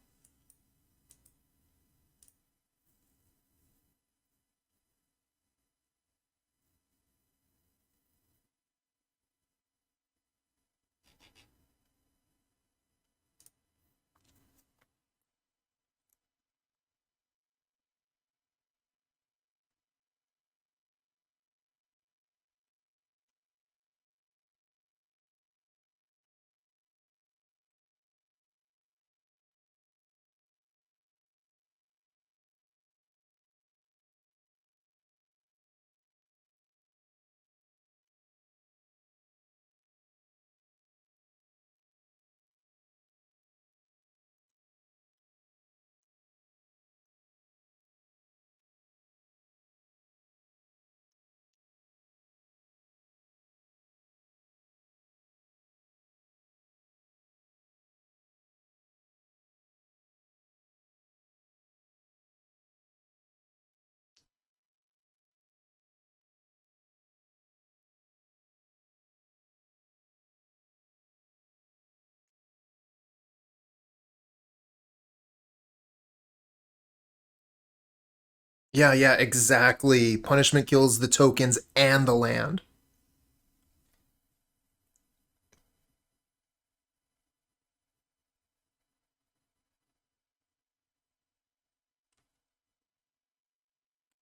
Yeah, yeah, exactly. Punishment kills the tokens and the land.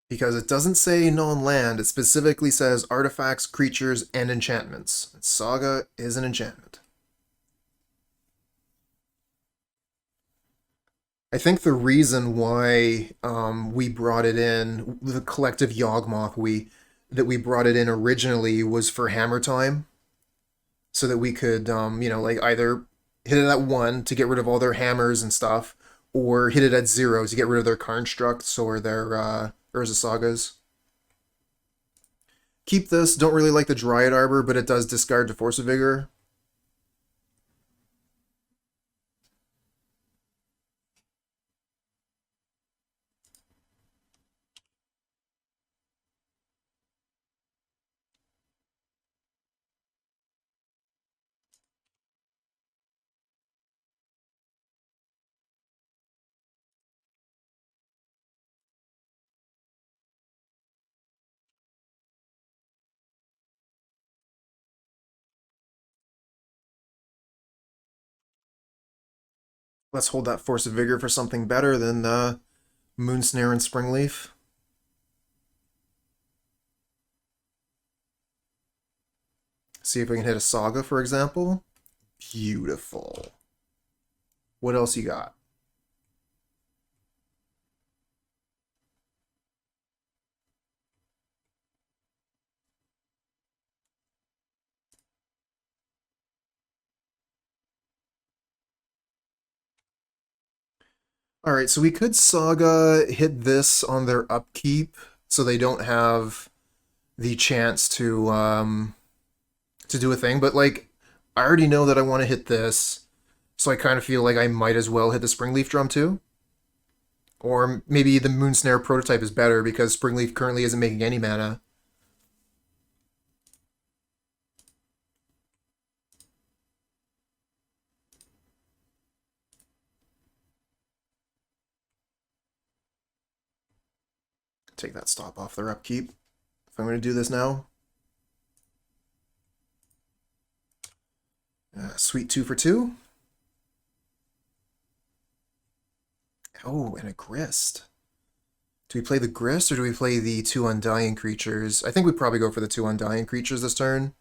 Because it doesn't say non-land, it specifically says artifacts, creatures, and enchantments. Saga is an enchantment. I think the reason why we brought it in, the collective Yawgmoth that we brought it in originally was for hammer time, so that we could like either hit it at 1 to get rid of all their hammers and stuff, or hit it at 0 to get rid of their constructs or their Urza Sagas. Keep this. Don't really like the Dryad Arbor, but it does discard to Force of Vigor. Let's hold that Force of Vigor for something better than Moonsnare and Springleaf. See if we can hit a Saga, for example. Beautiful. What else you got? All right, so we could Saga hit this on their upkeep, so they don't have the chance to do a thing. But like, I already know that I want to hit this, so I kind of feel like I might as well hit the Springleaf Drum too. Or maybe the Moonsnare prototype is better because Springleaf currently isn't making any mana. Take that stop off their upkeep. If I'm going to do this now. Sweet 2 for 2. Oh, and a Grist. Do we play the Grist or do we play the 2 Undying creatures? I think we probably go for the 2 Undying creatures this turn.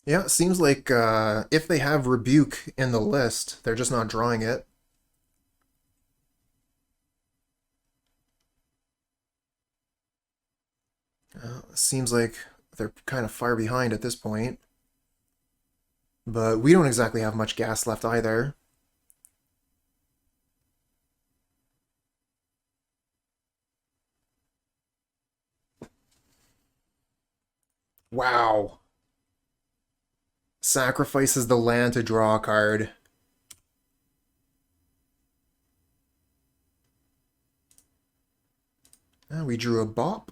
Yeah, it seems like if they have Rebuke in the list, they're just not drawing it. Seems like they're kind of far behind at this point. But we don't exactly have much gas left either. Wow. Sacrifices the land to draw a card. And we drew a bop.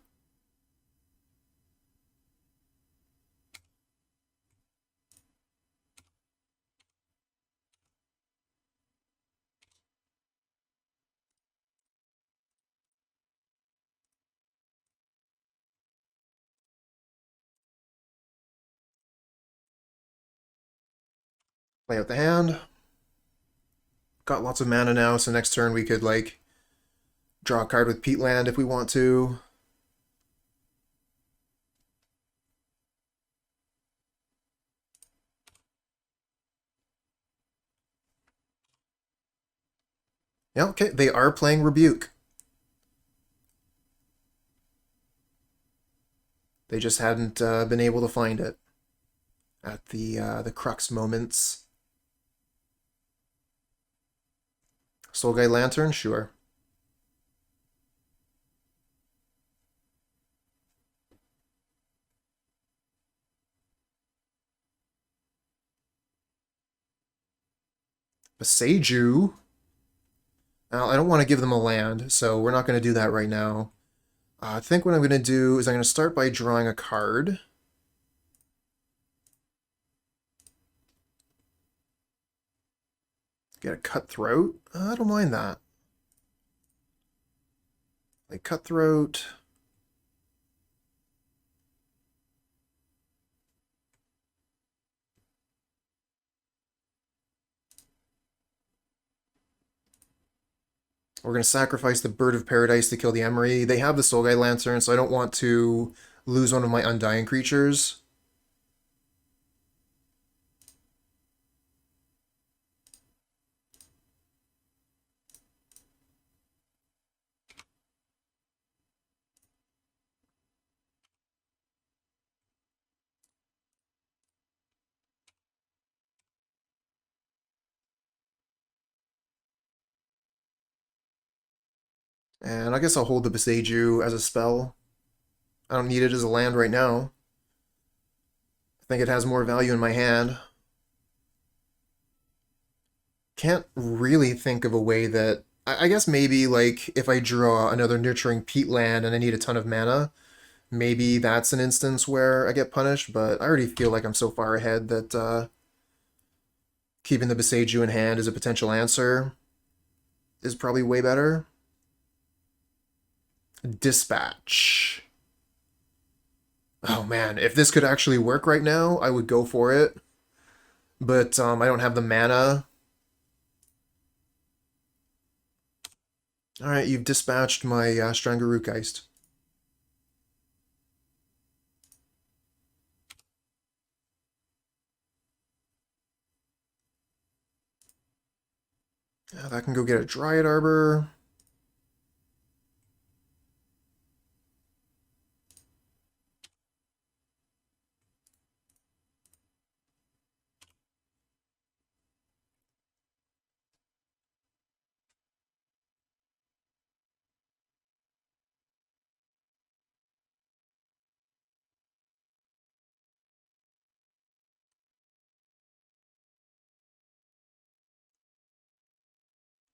Play out the hand. Got lots of mana now, so next turn we could, like, draw a card with Peatland if we want to. Yeah, okay, they are playing Rebuke. They just hadn't been able to find it at the crux moments. Soul Guide Lantern, sure. Boseiju. Now, I don't want to give them a land, so we're not going to do that right now. I think what I'm going to do is I'm going to start by drawing a card. Get a Cutthroat. I don't mind that. Like Cutthroat. We're going to sacrifice the Bird of Paradise to kill the Emery. They have the Soul Guide Lantern, so I don't want to lose one of my Undying creatures. And I guess I'll hold the Boseiju as a spell. I don't need it as a land right now. I think it has more value in my hand. Can't really think of a way that... I guess maybe, like, if I draw another Nurturing Peatland and I need a ton of mana, maybe that's an instance where I get punished, but I already feel like I'm so far ahead that keeping the Boseiju in hand as a potential answer is probably way better. Dispatch. Oh man, if this could actually work right now, I would go for it. But I don't have the mana. Alright, you've dispatched my Strangleroot Geist. That can go get a Dryad Arbor.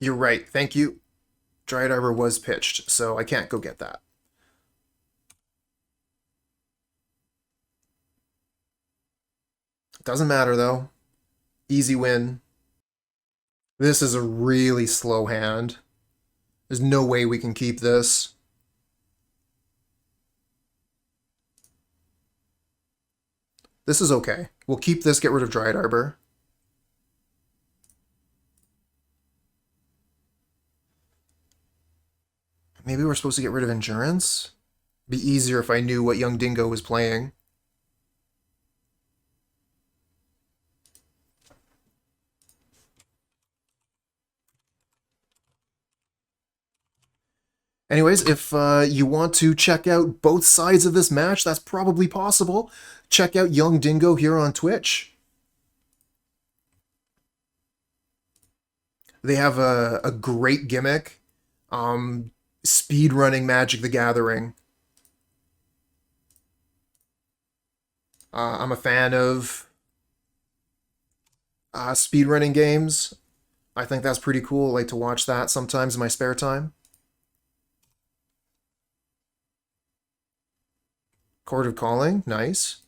You're right, thank you. Dryad Arbor was pitched, so I can't go get that. Doesn't matter, though. Easy win. This is a really slow hand. There's no way we can keep this. This is okay. We'll keep this, get rid of Dryad Arbor. Maybe we're supposed to get rid of Endurance? Be easier if I knew what Young Dingo was playing. Anyways, if you want to check out both sides of this match, that's probably possible. Check out Young Dingo here on Twitch. They have a great gimmick. Speed running Magic the Gathering. I'm a fan of speedrunning games. I think that's pretty cool. I like to watch that sometimes in my spare time. Chord of Calling, nice.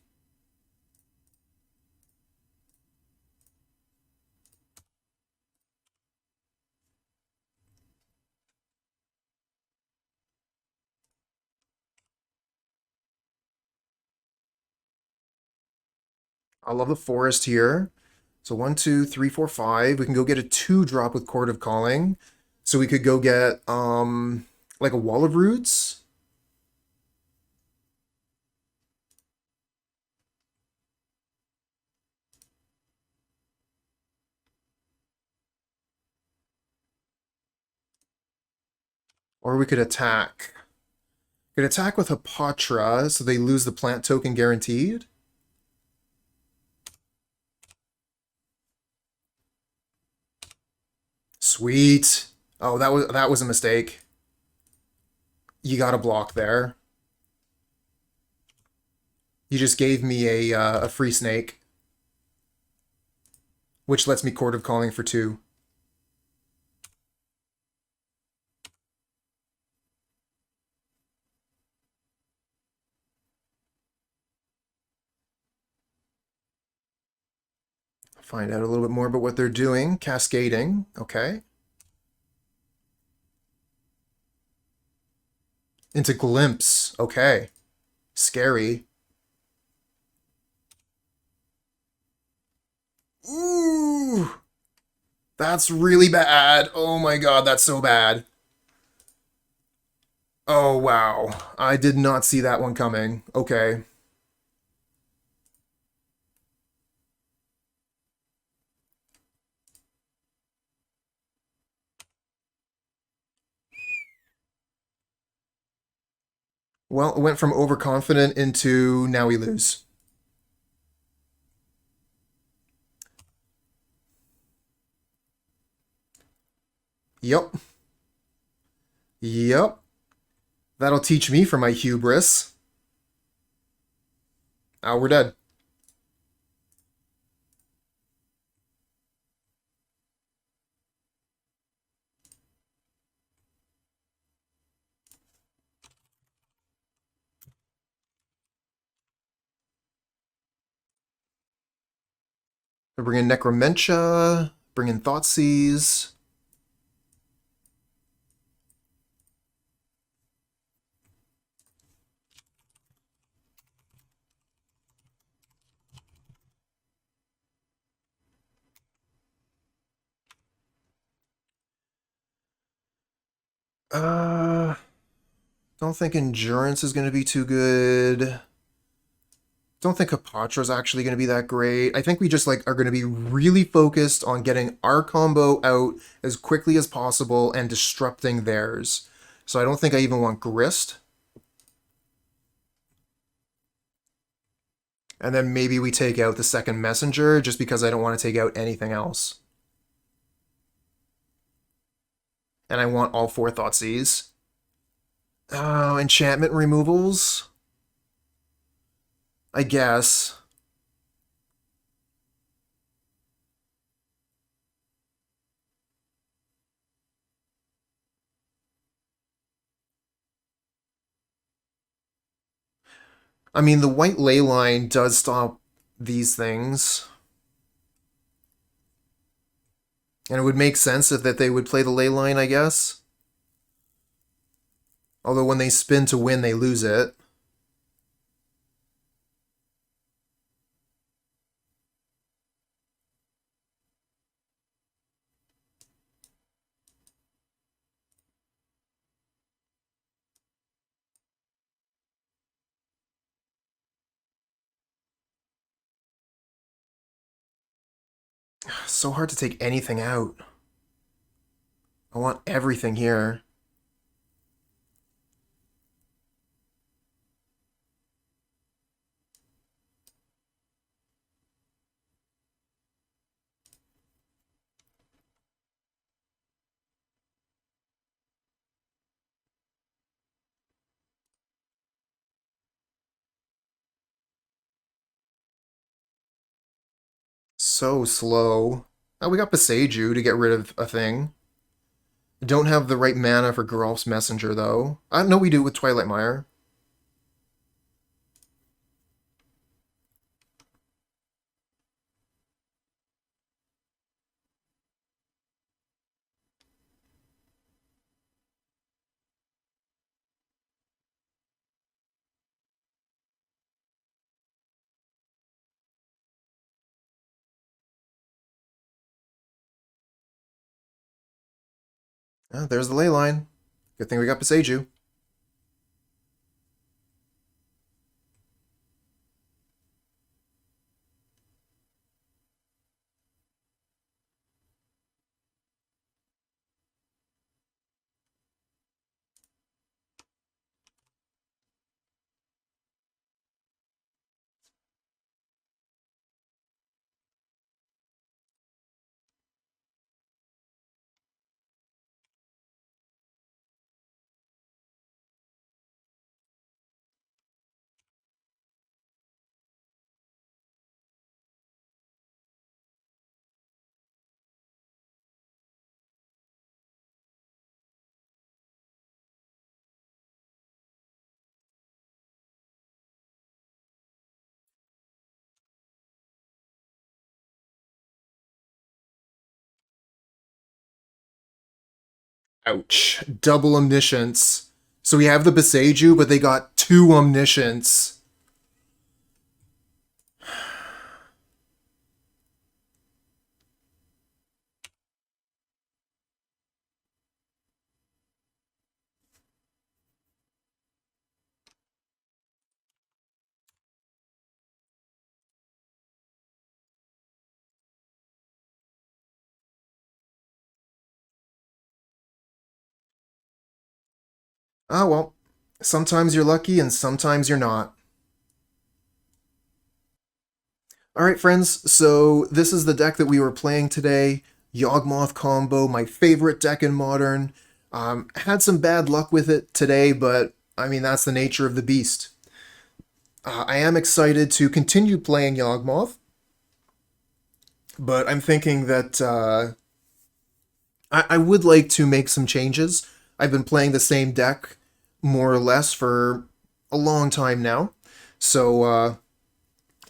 I love the forest here. So 1, 2, 3, 4, 5. We can go get a 2-drop with Chord of Calling. So we could go get like a Wall of Roots. Or we could attack. Could attack with Hapatra, so they lose the plant token guaranteed. Sweet. Oh, that was a mistake. You got a block there. You just gave me a free snake, which lets me Chord of Calling for 2. Find out a little bit more about what they're doing. Cascading, okay. Into Glimpse, okay. Scary. Ooh! That's really bad. Oh my god, that's so bad. Oh wow. I did not see that one coming. Okay. Well, it went from overconfident into now we lose. Yep. Yep. That'll teach me for my hubris. Oh, we're dead. We're bringing Necromentia, bringing Thoughtseize. Uh, don't think Endurance is going to be too good. Don't think Hapatra's actually going to be that great. I think we just like are going to be really focused on getting our combo out as quickly as possible and disrupting theirs. So I don't think I even want Grist. And then maybe we take out the second messenger just because I don't want to take out anything else. And I want all 4 Thoughtseize. Oh, enchantment removals? I guess. I mean, the white ley line does stop these things. And it would make sense if that they would play the ley line, I guess. Although when they spin to win, they lose it. So hard to take anything out. I want everything here. So slow. Oh, we got Boseiju to get rid of a thing. Don't have the right mana for Geralf's Messenger, though. I know we do with Twilight Mire. There's the ley line. Good thing we got Boseiju. Ouch. Double Omniscience. So we have the Boseiju, but they got 2 Omniscience. Ah, well. Sometimes you're lucky and sometimes you're not. Alright, friends, so this is the deck that we were playing today. Yawgmoth combo, my favorite deck in Modern. Had some bad luck with it today, but I mean, that's the nature of the beast. I am excited to continue playing Yawgmoth, but I'm thinking that I would like to make some changes. I've been playing the same deck more or less for a long time now. So,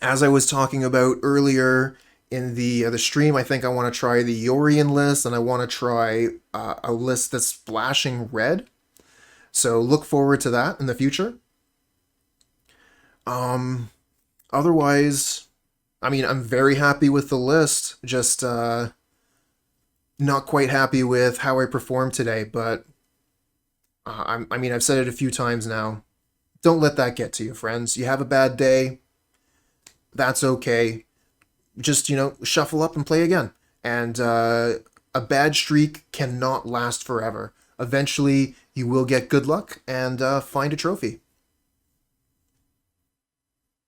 as I was talking about earlier in the stream, I think I want to try the Yorion list, and I want to try a list that's splashing red. So look forward to that in the future. Otherwise, I mean, I'm very happy with the list. Just not quite happy with how I performed today, but I mean, I've said it a few times now. Don't let that get to you, friends. You have a bad day. That's okay. Just, shuffle up and play again. And a bad streak cannot last forever. Eventually, you will get good luck and find a trophy.